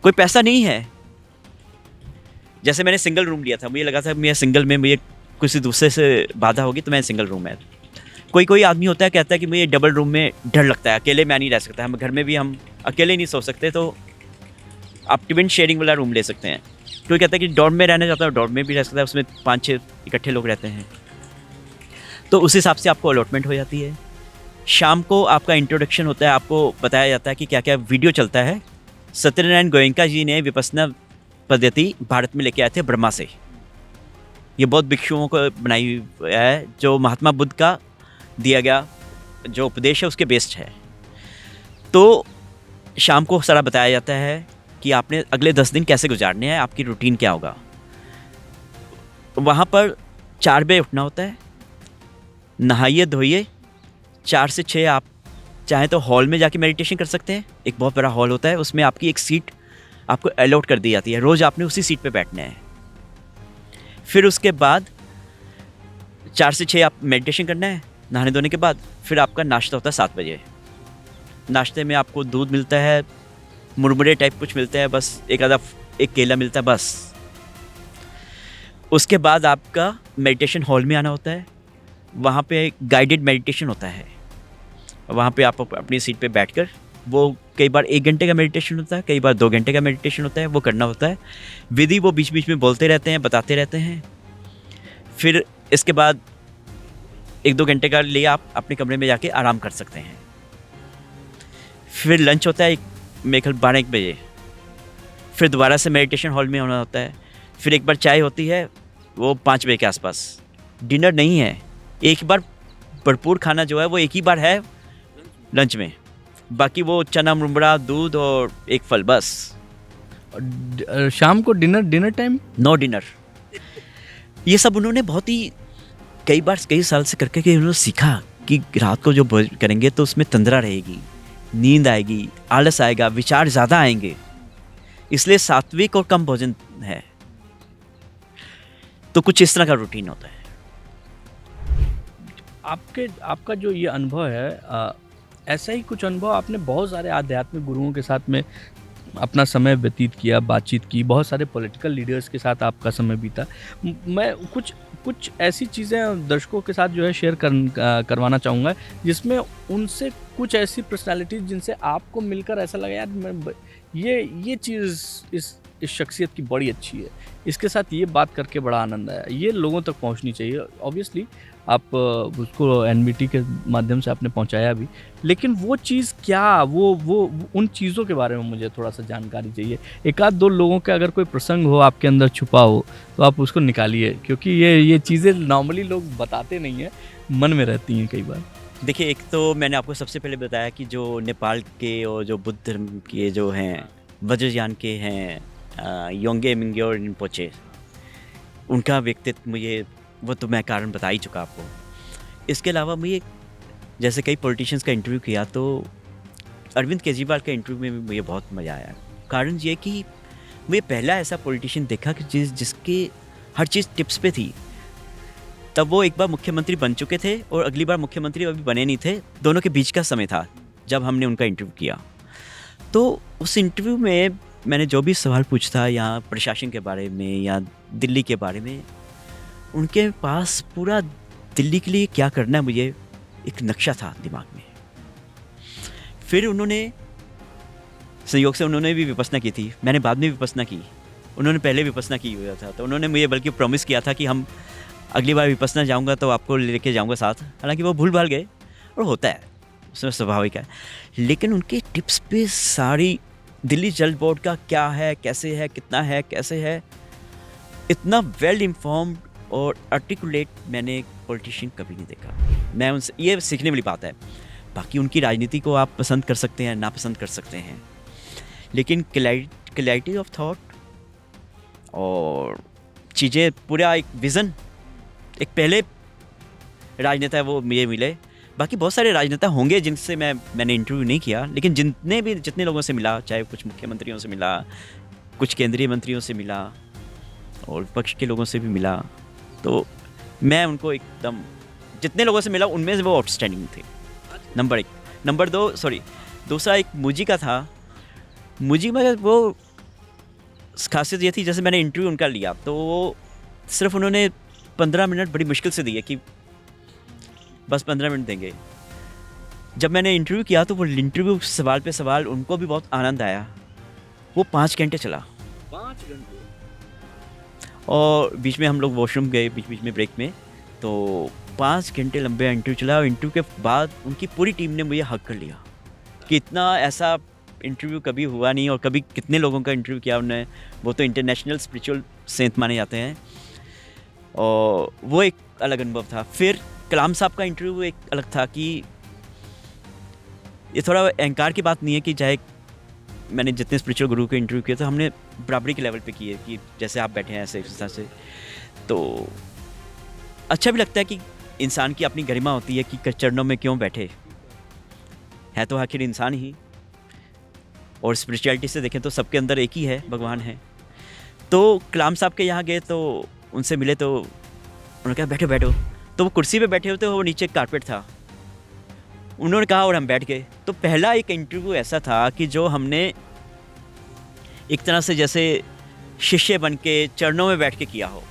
कोई पैसा नहीं है। जैसे मैंने सिंगल रूम लिया था, मुझे लगा था मैं सिंगल में मुझे किसी दूसरे से बाधा होगी तो मैं सिंगल रूम में। कोई आदमी होता है कहता है कि मुझे डबल रूम में डर लगता है, अकेले मैं नहीं रह सकता, हम घर में भी हम अकेले नहीं सो सकते, तो आप ट्विन शेयरिंग वाला रूम ले सकते हैं। कोई कहता है कि डॉर्म में रहना चाहता है, डॉर्म में भी रह सकता है, उसमें 5-6 इकट्ठे लोग रहते हैं। तो उस हिसाब से आपको अलॉटमेंट हो जाती है। शाम को आपका इंट्रोडक्शन होता है, आपको बताया जाता है कि क्या क्या वीडियो चलता है। सत्यनारायण गोयंका जी ने विपस्सना पद्धति भारत में लेके आए थे ब्रह्मा से। ये बौद्ध भिक्षुओं को बनाई है, जो महात्मा बुद्ध का दिया गया जो उपदेश है उसके बेस्ड है। तो शाम को सारा बताया जाता है कि आपने अगले 10 दिन कैसे गुजारने हैं, आपकी रूटीन क्या होगा। वहाँ पर 4 बजे उठना होता है, नहाइए धोइए। 4 से 6 आप चाहें तो हॉल में जाके मेडिटेशन कर सकते हैं। एक बहुत बड़ा हॉल होता है, उसमें आपकी एक सीट आपको अलॉट कर दी जाती है, रोज़ आपने उसी सीट पे बैठना है। फिर उसके बाद 4 से 6 आप मेडिटेशन करना है, नहाने धोने के बाद। फिर आपका नाश्ता होता है 7 बजे। नाश्ते में आपको दूध मिलता है, मुरमुरे टाइप कुछ मिलता है, बस एक केला मिलता है बस। उसके बाद आपका मेडिटेशन हॉल में आना होता है, वहाँ पे गाइडेड मेडिटेशन होता है, वहाँ पे आप अपनी सीट पे बैठकर, वो कई बार 1 घंटे का मेडिटेशन होता है, कई बार 2 घंटे का मेडिटेशन होता है, वो करना होता है। विधि वो बीच बीच में बोलते रहते हैं, बताते रहते हैं। फिर इसके बाद 1-2 घंटे का लिए आप अपने कमरे में जाके आराम कर सकते हैं। फिर लंच होता है मेरे ख्याल 12-1 बजे। फिर दोबारा से मेडिटेशन हॉल में होना होता है। फिर एक बार चाय होती है, वो 5 बजे के आसपास। डिनर नहीं है, एक बार भरपूर खाना जो है वो एक ही बार है लंच में, बाकी वो चना मुरमुरा, दूध और एक फल, बस। शाम को डिनर टाइम, नो डिनर। ये सब उन्होंने बहुत ही कई साल से करके कि उन्होंने सीखा कि रात को जो भोजन करेंगे तो उसमें तंद्रा रहेगी, नींद आएगी, आलस आएगा, विचार ज़्यादा आएंगे, इसलिए सात्विक और कम भोजन है। तो कुछ इस तरह का रूटीन होता है। आपका जो ये अनुभव है, ऐसा ही कुछ अनुभव आपने बहुत सारे आध्यात्मिक गुरुओं के साथ में अपना समय व्यतीत किया, बातचीत की, बहुत सारे पॉलिटिकल लीडर्स के साथ आपका समय बीता। मैं कुछ ऐसी चीज़ें दर्शकों के साथ जो है शेयर करवाना चाहूँगा, जिसमें उनसे कुछ ऐसी पर्सनालिटीज जिनसे आपको मिलकर ऐसा लगा यार ये चीज़ इस शख्सियत की बड़ी अच्छी है, इसके साथ ये बात करके बड़ा आनंद आया, ये लोगों तक पहुंचनी चाहिए। ऑब्वियसली आप उसको एनबीटी के माध्यम से आपने पहुंचाया भी, लेकिन वो चीज़ क्या, वो उन चीज़ों के बारे में मुझे थोड़ा सा जानकारी चाहिए। 1-2 लोगों का अगर कोई प्रसंग हो आपके अंदर छुपा हो तो आप उसको निकालिए, क्योंकि ये चीज़ें नॉर्मली लोग बताते नहीं हैं, मन में रहती हैं कई बार। देखिए, एक तो मैंने आपको सबसे पहले बताया कि जो नेपाल के और जो बुद्ध धर्म के जो हैं, वज्रयान के हैं, योंगे मिंग्योर रिम्पोचे, उनका व्यक्तित्व मुझे, वो तो मैं कारण बता ही चुका आपको। इसके अलावा मुझे जैसे कई पॉलिटिशियंस का इंटरव्यू किया, तो अरविंद केजरीवाल का इंटरव्यू में भी मुझे बहुत मज़ा आया। कारण ये कि मुझे पहला ऐसा पॉलिटिशियन देखा कि जिसके हर चीज़ टिप्स पे थी। तब वो एक बार मुख्यमंत्री बन चुके थे और अगली बार मुख्यमंत्री अभी बने नहीं थे, दोनों के बीच का समय था जब हमने उनका इंटरव्यू किया। तो उस इंटरव्यू में मैंने जो भी सवाल पूछा, या प्रशासन के बारे में या दिल्ली के बारे में, उनके पास पूरा दिल्ली के लिए क्या करना है, मुझे एक नक्शा था दिमाग में। फिर उन्होंने संयोग से उन्होंने भी विपස්සना की थी, मैंने बाद में विपස්සना की, उन्होंने पहले विपස්සना की हुआ था। तो उन्होंने मुझे बल्कि प्रॉमिस किया था कि हम अगली बार विपස්සना जाऊंगा तो आपको लेके जाऊंगा साथ। हालांकि वो भूल भाल गए, और होता है, उसमें स्वाभाविक है। लेकिन उनके टिप्स पे सारी दिल्ली जल बोर्ड का क्या है, कैसे है, कितना है, कैसे है, इतना वेल इन्फॉर्म्ड और आर्टिकुलेट मैंने पॉलिटिशियन कभी नहीं देखा। मैं उनसे, ये सीखने वाली बात है। बाकी उनकी राजनीति को आप पसंद कर सकते हैं, ना पसंद कर सकते हैं, लेकिन क्लैरिटी ऑफ थॉट और चीज़ें, पूरा एक विज़न, एक पहले राजनेता है वो मुझे मिले। बाकी बहुत सारे राजनेता होंगे जिनसे मैंने इंटरव्यू नहीं किया, लेकिन जितने लोगों से मिला, चाहे कुछ मुख्यमंत्रियों से मिला, कुछ केंद्रीय मंत्रियों से मिला, और विपक्ष के लोगों से भी मिला, तो मैं उनको एकदम, जितने लोगों से मिला उनमें से वो आउटस्टैंडिंग थे, नंबर 1। नंबर 2, दूसरा एक मुजी का था। मुजी में वो खासियत ये थी, जैसे मैंने इंटरव्यू उनका लिया तो वो सिर्फ उन्होंने 15 मिनट बड़ी मुश्किल से दिए कि बस 15 मिनट देंगे। जब मैंने इंटरव्यू किया तो वो इंटरव्यू सवाल पे सवाल, उनको भी बहुत आनंद आया। वो 5 घंटे चला। 5 घंटे। और बीच में हम लोग वॉशरूम गए, बीच में ब्रेक में, तो 5 घंटे लंबे इंटरव्यू चला। और इंटरव्यू के बाद उनकी पूरी टीम ने मुझे हक कर लिया कि इतना ऐसा इंटरव्यू कभी हुआ नहीं, और कभी कितने लोगों का इंटरव्यू किया उन्होंने। वो तो इंटरनेशनल स्पिरिचुअल सेंट माने जाते हैं, और वो एक अलग अनुभव था। फिर कलाम साहब का इंटरव्यू एक अलग था कि ये थोड़ा अहंकार की बात नहीं है कि चाहे मैंने जितने स्पिरिचुअल गुरु के इंटरव्यू किए तो हमने बराबरी के लेवल पे किए, कि जैसे आप बैठे हैं ऐसे इस तरह से। तो अच्छा भी लगता है कि इंसान की अपनी गरिमा होती है कि चरणों में क्यों बैठे, है तो आखिर इंसान ही। और स्पिरिचुअलिटी से देखें तो सबके अंदर एक ही है, भगवान है। तो कलाम साहब के यहाँ गए तो उनसे मिले, तो उन्होंने कहा बैठो बैठो। तो वो कुर्सी पे बैठे होते, वो नीचे कारपेट था, उन्होंने कहा और हम बैठ गए। तो पहला एक इंटरव्यू ऐसा था कि जो हमने एक तरह से जैसे शिष्य बन के चरणों में बैठ के किया हो।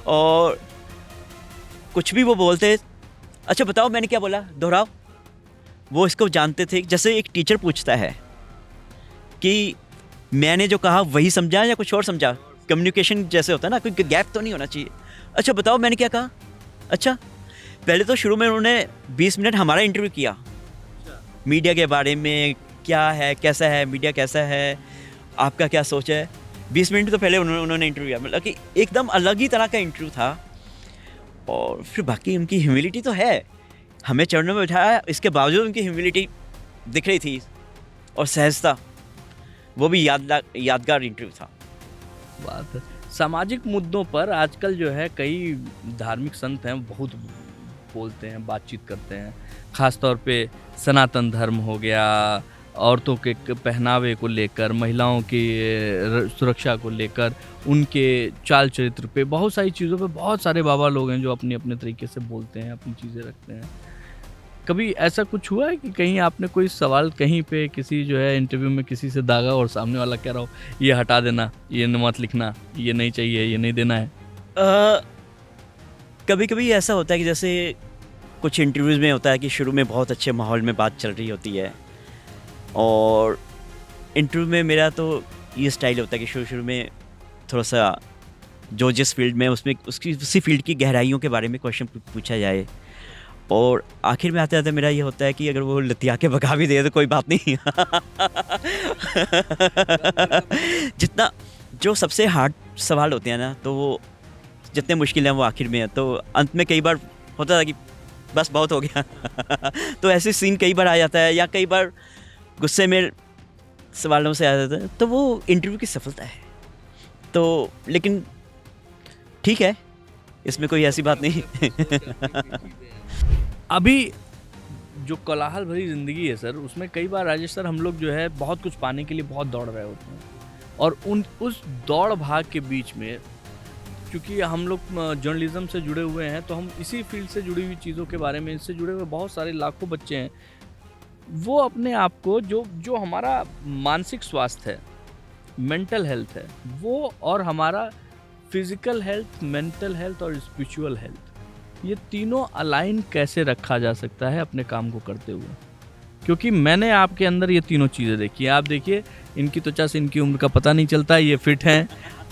और कुछ भी वो बोलते, अच्छा बताओ मैंने क्या बोला, दोहराओ। वो इसको जानते थे। जैसे एक टीचर पूछता है कि मैंने जो कहा वही समझा या कुछ और समझा, कम्युनिकेशन जैसे होता है ना, कोई गैप तो नहीं होना चाहिए। अच्छा बताओ मैंने क्या कहा। अच्छा, पहले तो शुरू में उन्होंने 20 मिनट हमारा इंटरव्यू किया, मीडिया के बारे में, क्या है, कैसा है मीडिया, कैसा है, आपका क्या सोच है। 20 मिनट तो पहले उन्होंने इंटरव्यू किया, मतलब कि एकदम अलग ही तरह का इंटरव्यू था। और फिर बाकी उनकी ह्यूमिलिटी तो है, हमें चरणों में बिठाया, इसके बावजूद उनकी ह्यूमिलिटी दिख रही थी और सहजता, वो भी यादगार इंटरव्यू था। बात है। सामाजिक मुद्दों पर आजकल जो है कई धार्मिक संत हैं, बहुत बोलते हैं, बातचीत करते हैं। ख़ास तौर पे सनातन धर्म हो गया, औरतों के पहनावे को लेकर, महिलाओं की सुरक्षा को लेकर, उनके चाल चरित्र पे, बहुत सारी चीज़ों पे बहुत सारे बाबा लोग हैं जो अपने अपने तरीके से बोलते हैं, अपनी चीज़ें रखते हैं। कभी ऐसा कुछ हुआ है कि कहीं आपने कोई सवाल कहीं पे किसी जो है इंटरव्यू में किसी से दागा और सामने वाला कह रहा हो ये हटा देना, ये मत लिखना, ये नहीं चाहिए, ये नहीं देना है? कभी कभी ऐसा होता है कि जैसे कुछ इंटरव्यूज़ में होता है कि शुरू में बहुत अच्छे माहौल में बात चल रही होती है, और इंटरव्यू में मेरा तो ये स्टाइल होता है कि शुरू में थोड़ा सा जो जिस फील्ड में उसमें उसी फील्ड की गहराइयों के बारे में क्वेश्चन पूछा जाए, और आखिर में आते आते मेरा ये होता है कि अगर वो लतिया के भगा भी दे तो कोई बात नहीं। जितना जो सबसे हार्ड सवाल होते हैं ना, तो वो जितने मुश्किल हैं वो आखिर में है, तो अंत में कई बार होता था कि बस बहुत हो गया। तो ऐसे सीन कई बार आ जाता है, या कई बार गुस्से में सवालों से आ जाता है, तो वो इंटरव्यू की सफलता है। तो लेकिन ठीक है, इसमें कोई ऐसी बात नहीं। अभी जो कोलाहल भरी ज़िंदगी है सर, उसमें कई बार राजेश सर हम लोग जो है बहुत कुछ पाने के लिए बहुत दौड़ रहे होते हैं, और उस दौड़ भाग के बीच में, क्योंकि हम लोग जर्नलिज्म से जुड़े हुए हैं, तो हम इसी फील्ड से जुड़ी हुई चीज़ों के बारे में, इससे जुड़े हुए बहुत सारे लाखों बच्चे हैं, वो अपने आप को जो हमारा मानसिक स्वास्थ्य है, मेंटल हेल्थ है, वो, और हमारा फिजिकल हेल्थ, मेंटल हेल्थ और स्पिरिचुअल हेल्थ, ये तीनों अलाइन कैसे रखा जा सकता है अपने काम को करते हुए? क्योंकि मैंने आपके अंदर ये तीनों चीज़ें देखी हैं। आप देखिए, इनकी त्वचा से इनकी उम्र का पता नहीं चलता, ये फिट हैं,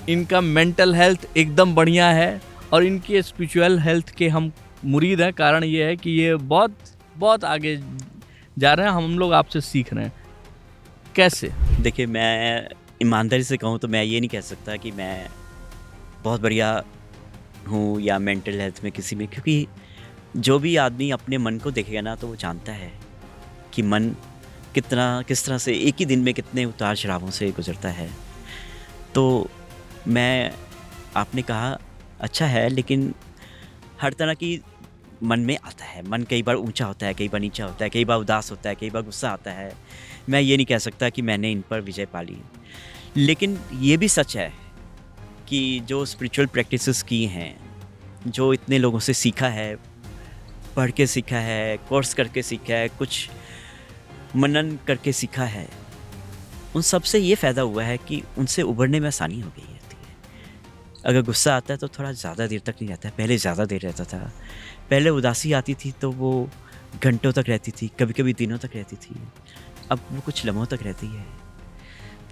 इनका मेंटल हेल्थ एकदम बढ़िया है, और इनकी स्पिरिचुअल हेल्थ के हम मुरीद हैं। कारण ये है कि ये बहुत बहुत आगे जा रहे हैं, हम लोग आपसे सीख रहे हैं। कैसे? देखिए, मैं ईमानदारी से कहूँ तो मैं ये नहीं कह सकता कि मैं बहुत बढ़िया हूँ या मेंटल हेल्थ में किसी में, क्योंकि जो भी आदमी अपने मन को देखेगा ना, तो वो जानता है कि मन किस तरह से एक ही दिन में कितने उतार चढ़ावों से गुजरता है। तो मैं, आपने कहा अच्छा है, लेकिन हर तरह की मन में आता है। मन कई बार ऊंचा होता है, कई बार नीचा होता है, कई बार उदास होता है, कई बार गुस्सा आता है। मैं ये नहीं कह सकता कि मैंने इन पर विजय पा ली, लेकिन ये भी सच है कि जो स्पिरिचुअल प्रैक्टिसेस की हैं, जो इतने लोगों से सीखा है, पढ़ के सीखा है, कोर्स करके सीखा है, कुछ मनन करके सीखा है, उन सब से ये फ़ायदा हुआ है कि उनसे उभरने में आसानी हो गई है। अगर गुस्सा आता है तो थोड़ा ज़्यादा देर तक नहीं रहता है, पहले ज़्यादा देर रहता था। पहले उदासी आती थी तो वो घंटों तक रहती थी, कभी कभी दिनों तक रहती थी, अब वो कुछ लम्हों तक रहती है।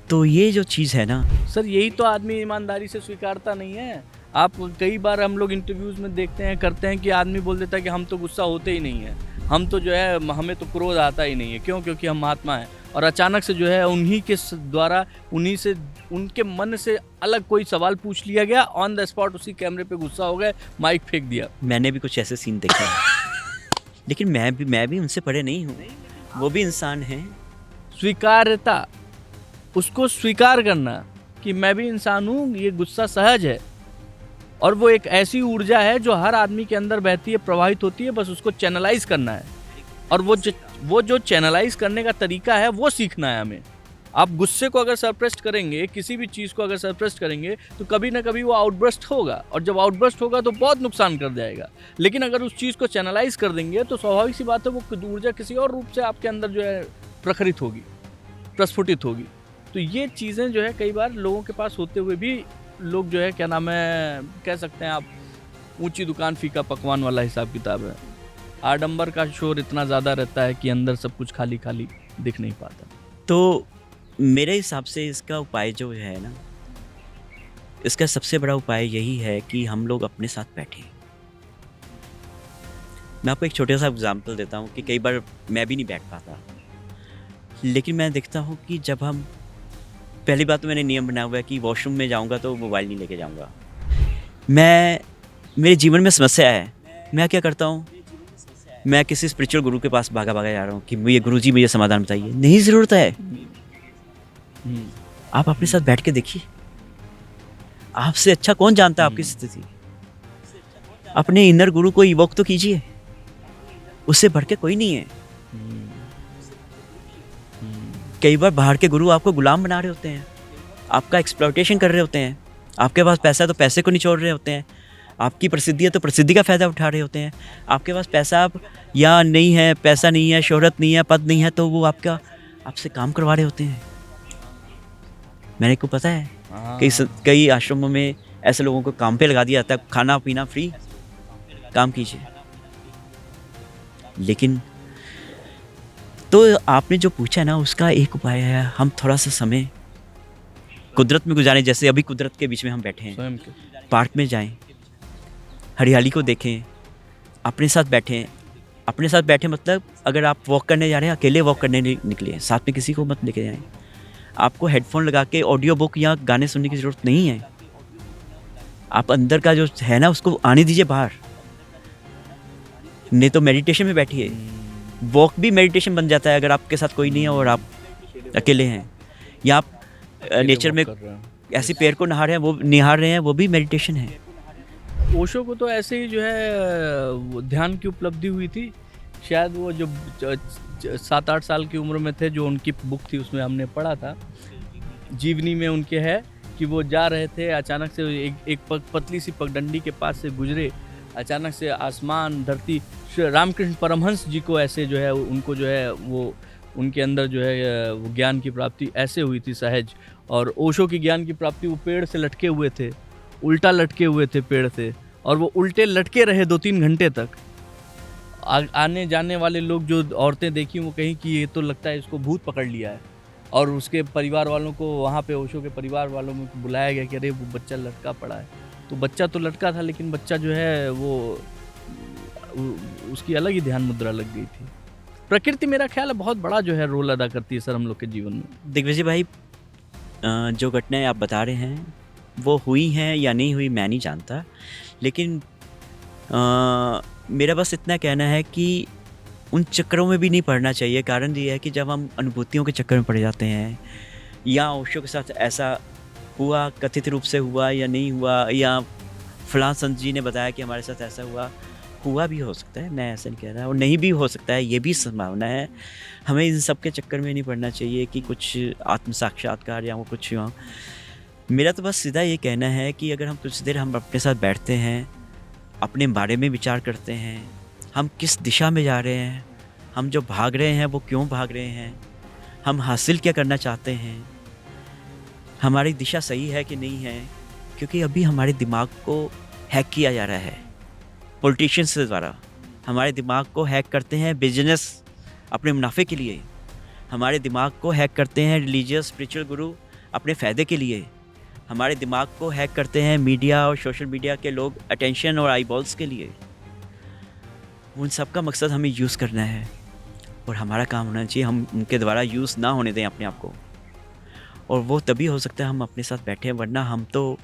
तो ये जो चीज़ है ना सर, यही तो आदमी ईमानदारी से स्वीकारता नहीं है। आप कई बार हम लोग इंटरव्यूज़ में देखते हैं, करते हैं कि आदमी बोल देता है कि हम तो गुस्सा होते ही नहीं है, हम तो जो है, हमें तो क्रोध आता ही नहीं है। क्यों? क्योंकि हम महात्मा हैं। और अचानक से जो है उन्हीं के द्वारा, उन्हीं से, उनके मन से अलग कोई सवाल पूछ लिया गया, ऑन द स्पॉट उसी कैमरे पे गुस्सा हो गए, माइक फेंक दिया। मैंने भी कुछ ऐसे सीन देखे हैं। लेकिन मैं भी उनसे परे नहीं हूँ, वो भी इंसान हैं। स्वीकार्यता, उसको स्वीकार करना कि मैं भी इंसान हूँ, ये गुस्सा सहज है, और वो एक ऐसी ऊर्जा है जो हर आदमी के अंदर बहती है, प्रवाहित होती है, बस उसको चैनलाइज करना है। और वो जो चैनलाइज करने का तरीका है, वो सीखना है हमें। आप गुस्से को अगर सरप्रेस करेंगे, किसी भी चीज़ को अगर सरप्रेस करेंगे, तो कभी ना कभी वो आउटबर्स्ट होगा, और जब आउटबर्स्ट होगा तो बहुत नुकसान कर जाएगा। लेकिन अगर उस चीज़ को चैनलाइज कर देंगे तो स्वाभाविक सी बात है, वो ऊर्जा किसी और रूप से आपके अंदर जो है प्रखरित होगी, प्रस्फुटित होगी। तो ये चीज़ें जो है कई बार लोगों के पास होते हुए भी लोग जो है, क्या नाम है, कह सकते हैं आप, ऊंची दुकान फीका पकवान वाला हिसाब किताब है। आडंबर का शोर इतना ज़्यादा रहता है कि अंदर सब कुछ खाली खाली दिख नहीं पाता। तो मेरे हिसाब से इसका उपाय जो है ना, इसका सबसे बड़ा उपाय यही है कि हम लोग अपने साथ बैठें। मैं आपको एक छोटा सा एग्जांपल देता हूँ कि कई बार मैं भी नहीं बैठ पाता, लेकिन मैं देखता हूँ कि जब हम, पहली बात तो मैंने नियम बनाया हुआ है कि वॉशरूम में जाऊँगा तो मोबाइल नहीं लेके जाऊँगा। मेरे जीवन में समस्या है, मैं क्या करता हूँ, मैं किसी स्पिरिचुअल गुरु के पास भागा भागा जा रहा हूँ कि ये गुरु जी मुझे समाधान बताइए। नहीं ज़रूरत है, आप अपने साथ बैठ के देखिए। आपसे अच्छा कौन जानता है आपकी स्थिति। अपने इनर गुरु को इवोक तो कीजिए, उससे बढ़ के कोई नहीं है। कई बार बाहर के गुरु आपको गुलाम बना रहे होते हैं, आपका एक्सप्लॉयटेशन कर रहे होते हैं। आपके पास पैसा है तो पैसे को निचोड़ रहे होते हैं, आपकी प्रसिद्धि है तो प्रसिद्धि का फ़ायदा उठा रहे होते हैं। आपके पास पैसा या नहीं है, पैसा नहीं है, शोहरत नहीं है, पद नहीं है, तो वो आपसे काम करवा रहे होते हैं। मैंने को पता है कई आश्रमों में ऐसे लोगों को काम पे लगा दिया जाता है, खाना पीना फ्री, काम कीजिए। लेकिन तो आपने जो पूछा है ना, उसका एक उपाय है, हम थोड़ा सा समय कुदरत में गुजारें। जैसे अभी कुदरत के बीच में हम बैठे हैं, पार्क में जाएं, हरियाली को देखें, अपने साथ बैठें। अपने साथ बैठे मतलब अगर आप वॉक करने जा रहे हैं, अकेले वॉक करने नहीं निकले, साथ में किसी को मत लेके जाएं। आपको हेडफोन लगा के ऑडियो बुक या गाने सुनने की ज़रूरत नहीं है। आप अंदर का जो है ना, उसको आने दीजिए बाहर। नहीं तो मेडिटेशन में बैठिए। वॉक भी मेडिटेशन बन जाता है अगर आपके साथ कोई नहीं है और आप अकेले हैं, या आप नेचर में ऐसे पेड़ को निहार रहे हैं, वो भी मेडिटेशन है। ओशो को तो ऐसे ही जो है वो ध्यान की उपलब्धि हुई थी। शायद वो जो 7-8 साल की उम्र में थे, जो उनकी बुक थी उसमें हमने पढ़ा था, जीवनी में उनके है कि वो जा रहे थे, अचानक से एक पतली सी पगडंडी के पास से गुजरे, अचानक से आसमान धरती, रामकृष्ण परमहंस जी को ऐसे जो है उनको जो है वो उनके अंदर जो है वो ज्ञान की प्राप्ति ऐसे हुई थी सहज। और ओशो की ज्ञान की प्राप्ति, वो पेड़ से लटके हुए थे, उल्टा लटके हुए थे पेड़ से, और वो उल्टे लटके रहे 2-3 घंटे तक। आने जाने वाले लोग, जो औरतें देखी, वो कहीं कि ये तो लगता है इसको भूत पकड़ लिया है। और उसके परिवार वालों को वहाँ पे, ओशो के परिवार वालों में बुलाया गया कि अरे वो बच्चा लटका पड़ा है। तो बच्चा तो लटका था, लेकिन बच्चा जो है वो उसकी अलग ही ध्यान मुद्रा लग गई थी। प्रकृति मेरा ख्याल है बहुत बड़ा जो है रोल अदा करती है सर हम लोग के जीवन में। दिग्विजय भाई, जो घटनाएं आप बता रहे हैं वो हुई हैं या नहीं हुई मैं नहीं जानता, लेकिन मेरा बस इतना कहना है कि उन चक्करों में भी नहीं पड़ना चाहिए। कारण ये है कि जब हम अनुभूतियों के चक्कर में पड़ जाते हैं, या ओशो के साथ ऐसा हुआ, कथित रूप से हुआ या नहीं हुआ, या फलां संत जी ने बताया कि हमारे साथ ऐसा हुआ भी हो सकता है, मैं ऐसा नहीं कह रहा, और नहीं भी हो सकता है, ये भी संभावना है। हमें इन सब के चक्कर में नहीं पड़ना चाहिए कि कुछ आत्म साक्षात्कार या वो कुछ हुआ। मेरा तो बस सीधा ये कहना है कि अगर हम कुछ देर हम अपने साथ बैठते हैं, अपने बारे में विचार करते हैं, हम किस दिशा में जा रहे हैं, हम जो भाग रहे हैं वो क्यों भाग रहे हैं, हम हासिल क्या करना चाहते हैं, हमारी दिशा सही है कि नहीं है। क्योंकि अभी हमारे दिमाग को हैक किया जा रहा है पॉलिटिशियंस के द्वारा। हमारे दिमाग को हैक करते हैं बिजनेस अपने मुनाफे के लिए, हमारे दिमाग को हैक करते हैं रिलीजियस स्पिरिचुअल गुरु अपने फ़ायदे के लिए, हमारे दिमाग को हैक करते हैं मीडिया और सोशल मीडिया के लोग अटेंशन और आई बॉल्स के लिए। उन सब का मकसद हमें यूज़ करना है, और हमारा काम होना चाहिए हम उनके द्वारा यूज़ ना होने दें अपने आप को। और वो तभी हो सकता है हम अपने साथ बैठे हैं, वरना हम तो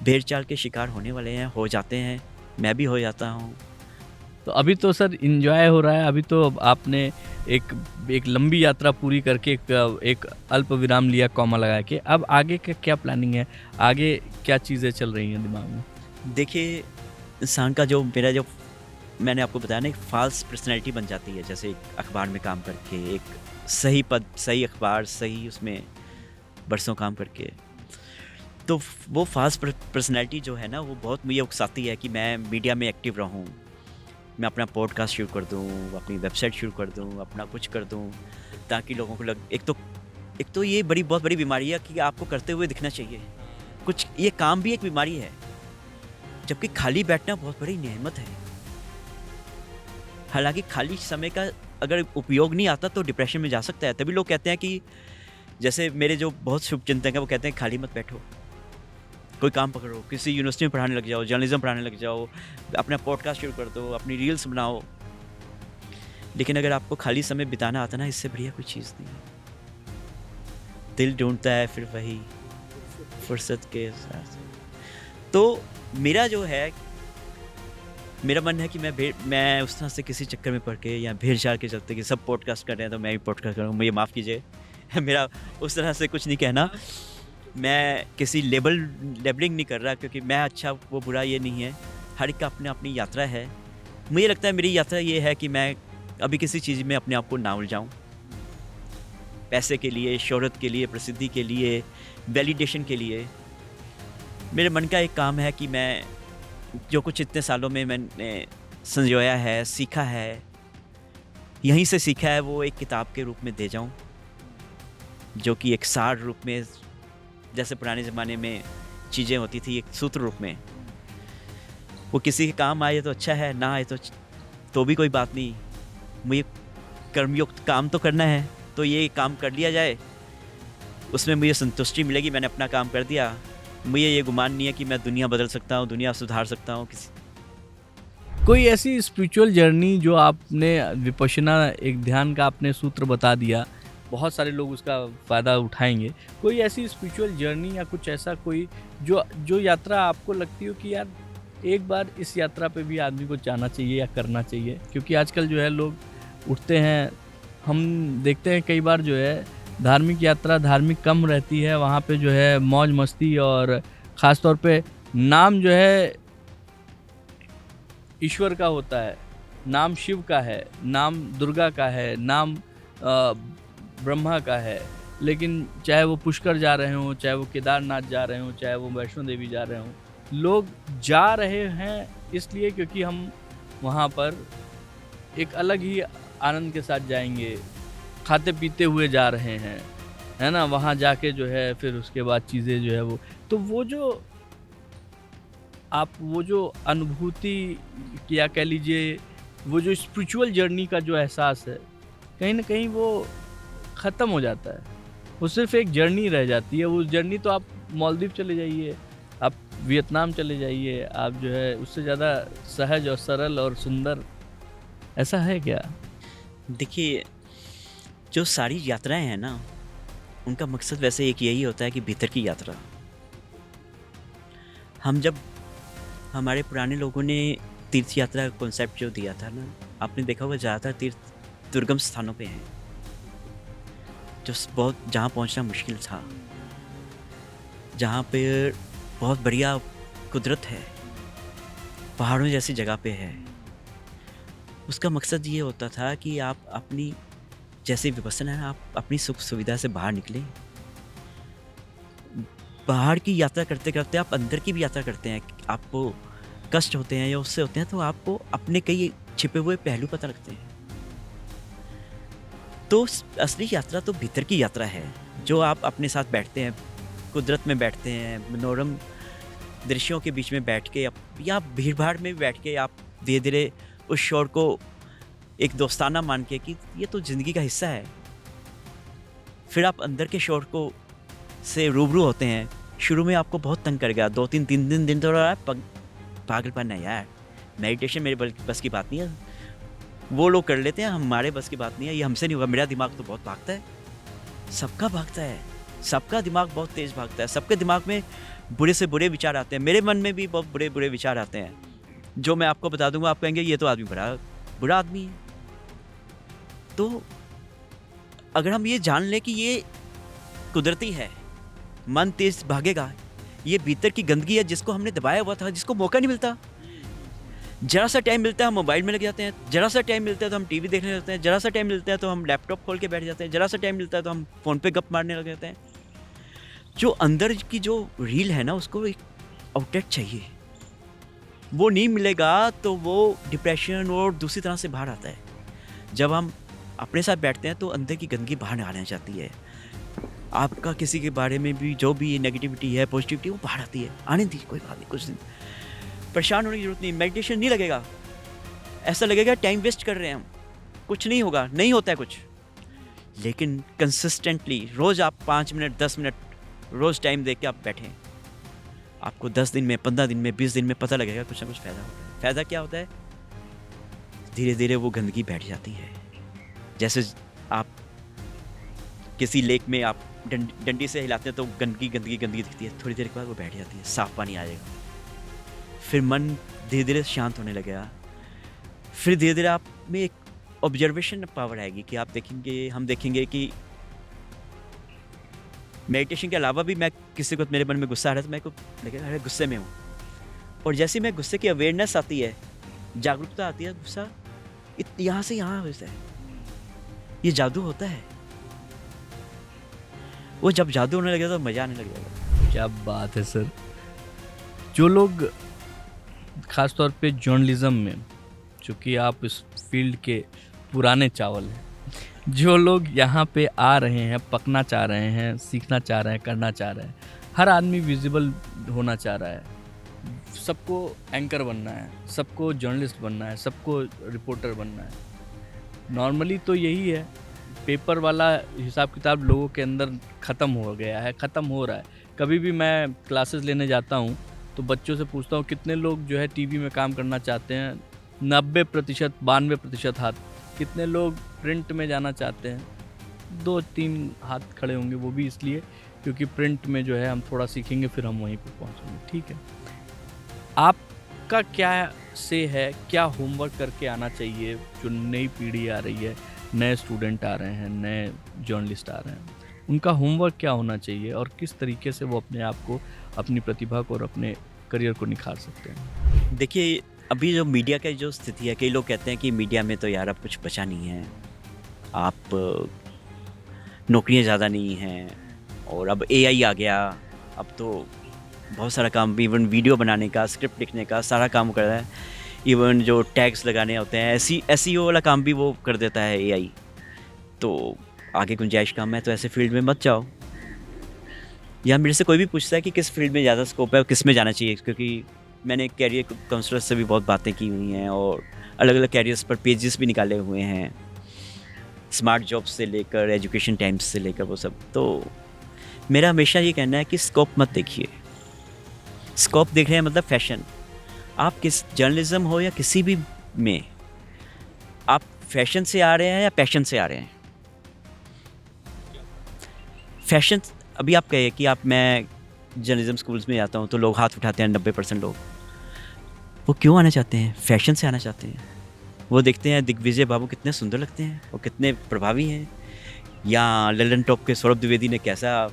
भेड़ चाल के शिकार होने वाले हैं, हो जाते हैं, मैं भी हो जाता हूँ। तो अभी तो सर इन्जॉय हो रहा है। अभी तो आपने एक लंबी यात्रा पूरी करके एक अल्प विराम लिया, कॉमा लगा के। अब आगे का क्या प्लानिंग है, आगे क्या चीज़ें चल रही हैं दिमाग में? देखिए, इंसान का जो मैंने आपको बताया ना, एक फॉल्स पर्सनैलिटी बन जाती है। जैसे एक अखबार में काम करके, एक सही पद, सही अखबार, सही उसमें बरसों काम करके, तो वो फॉल्स पर्सनैलिटी जो है ना, वो बहुत मुझे उकसाती है कि मैं मीडिया में एक्टिव रहूं, मैं अपना पॉडकास्ट शुरू कर दूं, अपनी वेबसाइट शुरू कर दूं, अपना कुछ कर दूं, ताकि लोगों को एक तो ये बहुत बड़ी बीमारी है कि आपको करते हुए दिखना चाहिए कुछ। ये काम भी एक बीमारी है। जबकि खाली बैठना बहुत बड़ी नेमत है। हालांकि खाली समय का अगर उपयोग नहीं आता तो डिप्रेशन में जा सकता है। तभी लोग कहते हैं कि जैसे मेरे जो बहुत शुभचिंतक हैं वो कहते हैं खाली मत बैठो, कोई काम पकड़ो, किसी यूनिवर्सिटी में पढ़ाने लग जाओ, जर्नलिज्म पढ़ाने लग जाओ, अपना पॉडकास्ट शुरू कर दो, अपनी रील्स बनाओ। लेकिन अगर आपको खाली समय बिताना आता ना, इससे बढ़िया कोई चीज़ नहीं है। दिल ढूंढता है फिर वही फुर्सत के साथ। तो मेरा जो है, मेरा मन है कि मैं उस तरह से किसी चक्कर में पड़ के या भेड़ चाल के चलते कि सब पॉडकास्ट कर रहे हैं तो मैं भी पॉडकास्ट करूँ, मुझे माफ़ कीजिए मेरा उस तरह से कुछ नहीं कहना। मैं किसी लेबलिंग नहीं कर रहा, क्योंकि मैं अच्छा वो बुरा ये नहीं है। हर एक का अपनी अपनी यात्रा है। मुझे लगता है मेरी यात्रा ये है कि मैं अभी किसी चीज़ में अपने आप को ना उलझाऊँ, पैसे के लिए, शोहरत के लिए, प्रसिद्धि के लिए, वैलिडेशन के लिए। मेरे मन का एक काम है कि मैं जो कुछ इतने सालों में मैंने संजोया है, सीखा है, यहीं से सीखा है, वो एक किताब के रूप में दे जाऊं, जो कि एक सार रूप में, जैसे पुराने ज़माने में चीज़ें होती थी, एक सूत्र रूप में। वो किसी के काम आए तो अच्छा है, ना आए तो भी कोई बात नहीं। मुझे कर्मयुक्त काम तो करना है, तो ये काम कर लिया जाए, उसमें मुझे संतुष्टि मिलेगी, मैंने अपना काम कर दिया। मुझे ये गुमान नहीं है कि मैं दुनिया बदल सकता हूँ, दुनिया सुधार सकता हूँ। कोई ऐसी स्पिरिचुअल जर्नी जो आपने विपश्यना, एक ध्यान का आपने सूत्र बता दिया, बहुत सारे लोग उसका फ़ायदा उठाएंगे। कोई ऐसी स्पिरिचुअल जर्नी या कुछ ऐसा कोई जो यात्रा आपको लगती हो कि यार एक बार इस यात्रा पे भी आदमी को जाना चाहिए या करना चाहिए? क्योंकि आजकल जो है लोग उठते हैं, हम देखते हैं कई बार जो है धार्मिक यात्रा धार्मिक कम रहती है, वहाँ पे जो है मौज मस्ती और ख़ास तौर पे नाम जो है ईश्वर का होता है, नाम शिव का है, नाम दुर्गा का है, नाम ब्रह्मा का है। लेकिन चाहे वो पुष्कर जा रहे हों, चाहे वो केदारनाथ जा रहे हों, चाहे वो वैष्णो देवी जा रहे हों, लोग जा रहे हैं इसलिए क्योंकि हम वहाँ पर एक अलग ही आनंद के साथ जाएंगे, खाते पीते हुए जा रहे हैं, है ना। वहाँ जाके जो है फिर उसके बाद चीज़ें जो है वो, तो वो जो अनुभूति या कह लीजिए वो जो स्पिरिचुअल जर्नी का जो एहसास है, कहीं ना कहीं वो ख़त्म हो जाता है। वो सिर्फ एक जर्नी रह जाती है। वो जर्नी तो आप मालदीव चले जाइए, आप वियतनाम चले जाइए, आप जो है उससे ज़्यादा सहज और सरल और सुंदर ऐसा है क्या? देखिए, जो सारी यात्राएं हैं ना, उनका मकसद वैसे एक यही होता है कि भीतर की यात्रा। हम जब हमारे पुराने लोगों ने तीर्थ यात्रा का कॉन्सेप्ट जो दिया था ना, आपने देखा होगा ज़्यादातर तीर्थ दुर्गम स्थानों पे हैं, जो बहुत जहाँ पहुँचना मुश्किल था, जहाँ पे बहुत बढ़िया कुदरत है, पहाड़ों जैसी जगह पे है। उसका मकसद ये होता था कि आप अपनी जैसे विपස්සना है, आप अपनी सुख सुविधा से बाहर निकलें। पहाड़ की यात्रा करते करते आप अंदर की भी यात्रा करते हैं, आपको कष्ट होते हैं या उससे होते हैं, तो आपको अपने कई छिपे हुए पहलू पता लगते हैं। तो असली यात्रा तो भीतर की यात्रा है, जो आप अपने साथ बैठते हैं, कुदरत में बैठते हैं, मनोरम दृश्यों के बीच में बैठ के, या भीड़ भाड़ में बैठ के आप धीरे धीरे उस शोर को एक दोस्ताना मान के कि ये तो ज़िंदगी का हिस्सा है। फिर आप अंदर के शोर को से रूबरू होते हैं। शुरू में आपको बहुत तंग करेगा, 2-3 दिन तो रहा पागलपन है यार, मेडिटेशन मेरे बस की बात नहीं है। वो लोग कर लेते हैं, हमारे बस की बात नहीं है, ये हमसे नहीं होगा। मेरा दिमाग तो बहुत भागता है, सबका भागता है, सबका दिमाग बहुत तेज़ भागता है, सबके दिमाग में बुरे से बुरे विचार आते हैं। मेरे मन में भी बहुत बुरे बुरे विचार आते हैं, जो मैं आपको बता दूंगा, आप कहेंगे ये तो आदमी बुरा आदमी है। तो अगर हम ये जान लें कि ये कुदरती है, मन तेज भागेगा, ये भीतर की गंदगी है जिसको हमने दबाया हुआ था, जिसको मौका नहीं मिलता। जरा सा टाइम मिलता है हम मोबाइल में लग जाते हैं, जरा सा टाइम मिलता है तो हम टीवी देखने लगते हैं, जरा सा टाइम मिलता है तो हम लैपटॉप खोल के बैठ जाते हैं, जरा सा टाइम मिलता है तो हम फ़ोन पे गप मारने लग जाते हैं। जो अंदर की जो रील है ना, उसको एक आउटलेट चाहिए। वो नहीं मिलेगा तो वो डिप्रेशन और दूसरी तरह से बाहर आता है। जब हम अपने साथ बैठते हैं तो अंदर की गंदगी बाहर आना चाहती है। आपका किसी के बारे में भी जो भी नेगेटिविटी है, पॉजिटिविटी, वो बाहर आती है, आने दी, कोई बात नहीं, कुछ दिन परेशान होने की ज़रूरत नहीं, मेडिटेशन नहीं लगेगा, ऐसा लगेगा टाइम वेस्ट कर रहे हैं हम, कुछ नहीं होगा, नहीं होता है कुछ। लेकिन कंसिस्टेंटली रोज़ आप 5 मिनट 10 मिनट रोज़ टाइम दे के आप बैठें, आपको 10 दिन में 15 दिन में 20 दिन में पता लगेगा कुछ ना कुछ फ़ायदा होता है। फ़ायदा क्या होता है? धीरे धीरे वो गंदगी बैठ जाती है। जैसे आप किसी लेक में आप डंडी से हिलाते हैं तो गंदगी गंदगी गंदगी दिखती है, थोड़ी देर के बाद वो बैठ जाती है, साफ पानी आ जाएगा, फिर मन धीरे धीरे शांत होने लगेगा, फिर धीरे धीरे आप में एक ऑब्जर्वेशन पावर आएगी कि आप देखेंगे, हम देखेंगे कि मेडिटेशन के अलावा भी मैं किसी को, मेरे मन में गुस्सा आ रहा है तो मेरे को लगेगा अरे गुस्से में हूँ, और जैसे ही मैं गुस्से की अवेयरनेस आती है, जागरूकता आती है, गुस्सा यहाँ से यहाँ होता है। ये जादू होता है, वो जब जादू होने लगेगा तो मज़ा आने लगेगा। क्या बात है सर। जो लोग ख़ास तौर पे जर्नलिज्म में, चूँकि आप इस फील्ड के पुराने चावल हैं, जो लोग यहाँ पे आ रहे हैं, पकना चाह रहे हैं, सीखना चाह रहे हैं, करना चाह रहे हैं, हर आदमी विजिबल होना चाह रहा है, सबको एंकर बनना है, सबको जर्नलिस्ट बनना है, सबको रिपोर्टर बनना है। नॉर्मली तो यही है, पेपर वाला हिसाब किताब लोगों के अंदर ख़त्म हो गया है, ख़त्म हो रहा है। कभी भी मैं क्लासेस लेने जाता हूँ तो बच्चों से पूछता हूँ कितने लोग जो है टीवी में काम करना चाहते हैं, 90% 92% हाथ, कितने लोग प्रिंट में जाना चाहते हैं, 2-3 हाथ खड़े होंगे, वो भी इसलिए क्योंकि प्रिंट में जो है हम थोड़ा सीखेंगे फिर हम वहीं पर पहुँचेंगे। ठीक है, आपका क्या से है, क्या होमवर्क करके आना चाहिए? जो नई पीढ़ी आ रही है, नए स्टूडेंट आ रहे हैं, नए जर्नलिस्ट आ रहे हैं, उनका होमवर्क क्या होना चाहिए और किस तरीके से वो अपने आप को, अपनी प्रतिभा को और अपने करियर को निखार सकते हैं? देखिए, अभी जो मीडिया की जो स्थिति है, कई लोग कहते हैं कि मीडिया में तो यार अब कुछ बचा नहीं है, आप नौकरियां ज़्यादा नहीं हैं, और अब AI आ गया, अब तो बहुत सारा काम, इवन वीडियो बनाने का, स्क्रिप्ट लिखने का सारा काम कर रहा है, इवन जो टैग्स लगाने होते हैं, SEO वाला काम भी वो कर देता है AI। तो आगे गुंजाइश कम है, तो ऐसे फील्ड में मत जाओ। या मेरे से कोई भी पूछता है कि किस फील्ड में ज़्यादा स्कोप है, किस में जाना चाहिए, क्योंकि मैंने कैरियर काउंसलर से भी बहुत बातें की हुई हैं और अलग अलग कैरियर्स पर पेजेस भी निकाले हुए हैं, स्मार्ट जॉब्स से लेकर एजुकेशन टाइम्स से लेकर वो सब। तो मेरा हमेशा ये कहना है कि स्कोप मत देखिए। स्कोप देख रहे हैं मतलब फैशन, आप किस जर्नलिज्म हो या किसी भी में, आप फैशन से आ रहे हैं या पैशन से आ रहे हैं। फैशन, अभी आप कहिए कि मैं जर्नलिज्म स्कूल्स में जाता हूँ तो लोग हाथ उठाते हैं, 90% लोग, वो क्यों आना चाहते हैं? फैशन से आना चाहते हैं। वो देखते हैं दिग्विजय बाबू कितने सुंदर लगते हैं, वो कितने प्रभावी हैं, या लल्लन टॉप के सौरभ द्विवेदी ने कैसा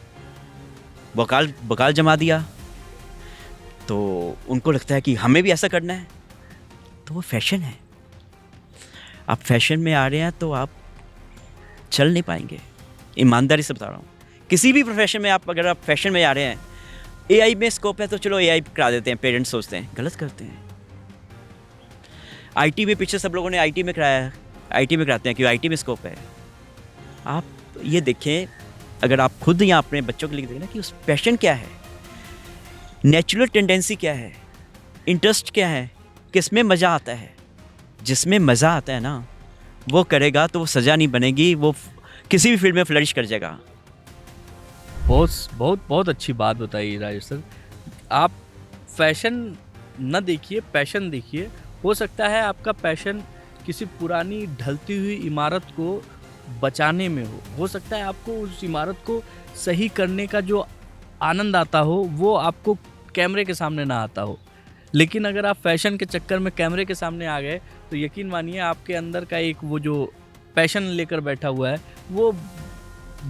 बकाल जमा दिया, तो उनको लगता है कि हमें भी ऐसा करना है, तो वो फैशन है। आप फैशन में आ रहे हैं तो आप चल नहीं पाएंगे, ईमानदारी से बता रहा हूँ। किसी भी प्रोफेशन में आप, अगर आप फैशन में आ रहे हैं, AI में स्कोप है तो चलो AI करा देते हैं, पेरेंट्स सोचते हैं, गलत करते हैं। IT में पीछे सब लोगों ने IT में कराया है, IT में कराते हैं क्योंकि IT में स्कोप है। आप ये देखें, अगर आप खुद या अपने बच्चों के लिए देखें ना कि उस पैशन क्या है, नेचुरल टेंडेंसी क्या है, इंटरेस्ट क्या है, किस में मज़ा आता है। जिसमें मज़ा आता है ना वो करेगा, तो वो सज़ा नहीं बनेगी, वो किसी भी फील्ड में फ्लरिश कर जाएगा। बहुत अच्छी बात बताई राजेश सर। आप फैशन न देखिए, पैशन देखिए। हो सकता है आपका पैशन किसी पुरानी ढलती हुई इमारत को बचाने में हो सकता है आपको उस इमारत को सही करने का जो आनंद आता हो वो आपको कैमरे के सामने ना आता हो। लेकिन अगर आप फैशन के चक्कर में कैमरे के सामने आ गए तो यकीन मानिए आपके अंदर का एक वो जो पैशन लेकर बैठा हुआ है वो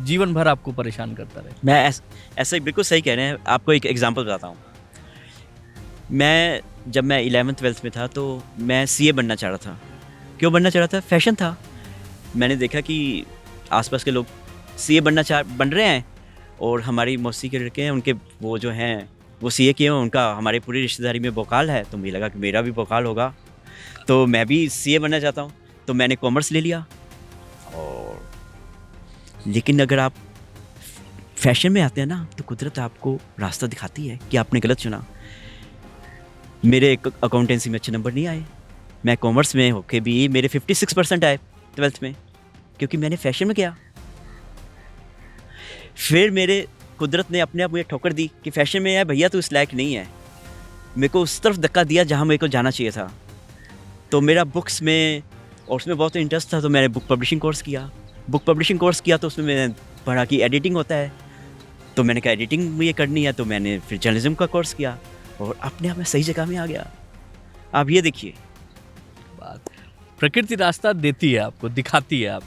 जीवन भर आपको परेशान करता रहे। मैं ऐसे बिल्कुल सही कह रहे हैं। आपको एक एग्जांपल बताता हूँ। जब मैं 11th-12th में था तो मैं CA बनना चाह रहा था। क्यों बनना चाह रहा था? फैशन था। मैंने देखा कि आसपास के लोग CA बन रहे हैं और हमारी मौसी के लड़के हैं, उनके वो जो हैं वो CA किए हैं, उनका हमारी पूरी रिश्तेदारी में बौकाल है, तो मुझे लगा कि मेरा भी बौकाल होगा, तो मैं भी CA बनना चाहता हूँ। तो मैंने कॉमर्स ले लिया। और लेकिन अगर आप फैशन में आते हैं ना तो कुदरत आपको रास्ता दिखाती है कि आपने गलत चुना। मेरे अकाउंटेंसी में अच्छे नंबर नहीं आए, मैं कॉमर्स में होके भी मेरे 56% आए 12th में, क्योंकि मैंने फैशन में किया। फिर मेरे कुदरत ने अपने आप मुझे ठोकर दी कि फैशन में है भैया, तू इस लायक नहीं है। मेरे को उस तरफ धक्का दिया जहाँ मेरे को जाना चाहिए था। तो मेरा बुक्स में और उसमें बहुत इंटरेस्ट था, तो मैंने बुक पब्लिशिंग कोर्स किया। बुक पब्लिशिंग कोर्स किया तो उसमें मैंने पढ़ा कि एडिटिंग होता है, तो मैंने कहा एडिटिंग मुझे करनी है, तो मैंने फिर जर्नलिज्म का कोर्स किया और अपने आप में सही जगह में आ गया। आप ये देखिए, बात प्रकृति रास्ता देती है आपको, दिखाती है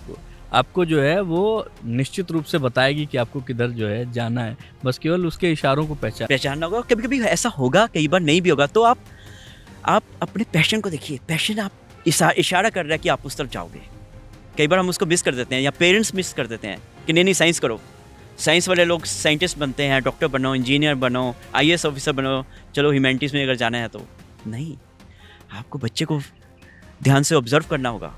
आपको जो है वो निश्चित रूप से बताएगी कि आपको किधर जो है जाना है, बस केवल उसके इशारों को पहचानना होगा। कभी कभी ऐसा होगा, कई बार नहीं भी होगा, तो आप अपने पैशन को देखिए। पैशन आप इशारा कर रहा है कि आप उस तरफ जाओगे। कई बार हम उसको मिस कर देते हैं, या पेरेंट्स मिस कर देते हैं कि नहीं साइंस करो। साइंस वाले लोग साइंटिस्ट बनते हैं, डॉक्टर बनो, इंजीनियर बनो, IAS ऑफिसर बनो, चलो ह्यूमैनिटीज़ में अगर जाना है तो। नहीं, आपको बच्चे को ध्यान से ऑब्जर्व करना होगा,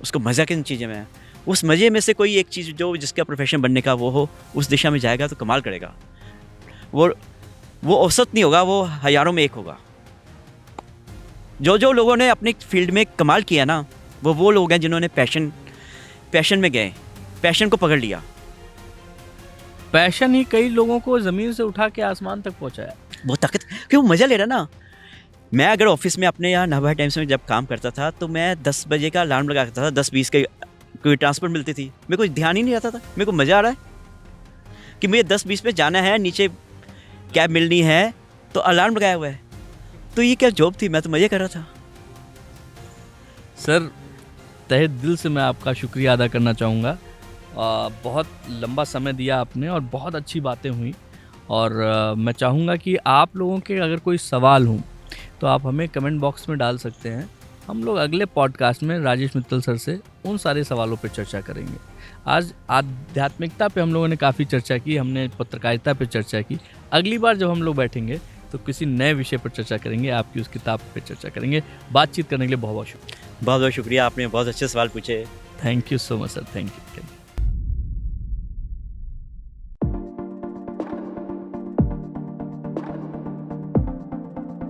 उसको मज़ा किन चीज़ें में है, उस मज़े में से कोई एक चीज़ जो जिसका प्रोफेशन बनने का वो हो, उस दिशा में जाएगा तो कमाल करेगा। वो औसत नहीं होगा, वो हज़ारों में एक होगा। जो लोगों ने अपनी फील्ड में कमाल किया ना, वो लोग हैं जिन्होंने पैशन में गए, पैशन को पकड़ लिया। पैशन ही कई लोगों को ज़मीन से उठा के आसमान तक पहुंचाया। वो ताकत, क्यों मज़ा ले रहा ना। मैं अगर ऑफिस में अपने यहाँ नवभारत टाइम्स में जब काम करता था, तो मैं 10 बजे का अलार्म लगा करता था, 10:20 के कोई ट्रांसपोर्ट मिलती थी, मेरे को ध्यान ही नहीं रहता था। मेरे को मज़ा आ रहा है कि मुझे 10:20 पे जाना है, नीचे कैब मिलनी है, तो अलार्म लगाया हुआ है। तो ये क्या जॉब थी, मैं तो मज़े कर रहा था। सर, तहे दिल से मैं आपका शुक्रिया अदा करना चाहूँगा। बहुत लंबा समय दिया आपने और बहुत अच्छी बातें हुई। और मैं चाहूँगा कि आप लोगों के अगर कोई सवाल हों तो आप हमें कमेंट बॉक्स में डाल सकते हैं। हम लोग अगले पॉडकास्ट में राजेश मित्तल सर से उन सारे सवालों पर चर्चा करेंगे। आज आध्यात्मिकता पे हम लोगों ने काफ़ी चर्चा की, हमने पत्रकारिता पे चर्चा की। अगली बार जब हम लोग बैठेंगे तो किसी नए विषय पर चर्चा करेंगे, आपकी उस किताब पर चर्चा करेंगे। बातचीत करने के लिए बहुत बहुत शुक्रिया। बहुत बहुत शुक्रिया, आपने बहुत अच्छे सवाल पूछे। Thank you so much sir, thank you.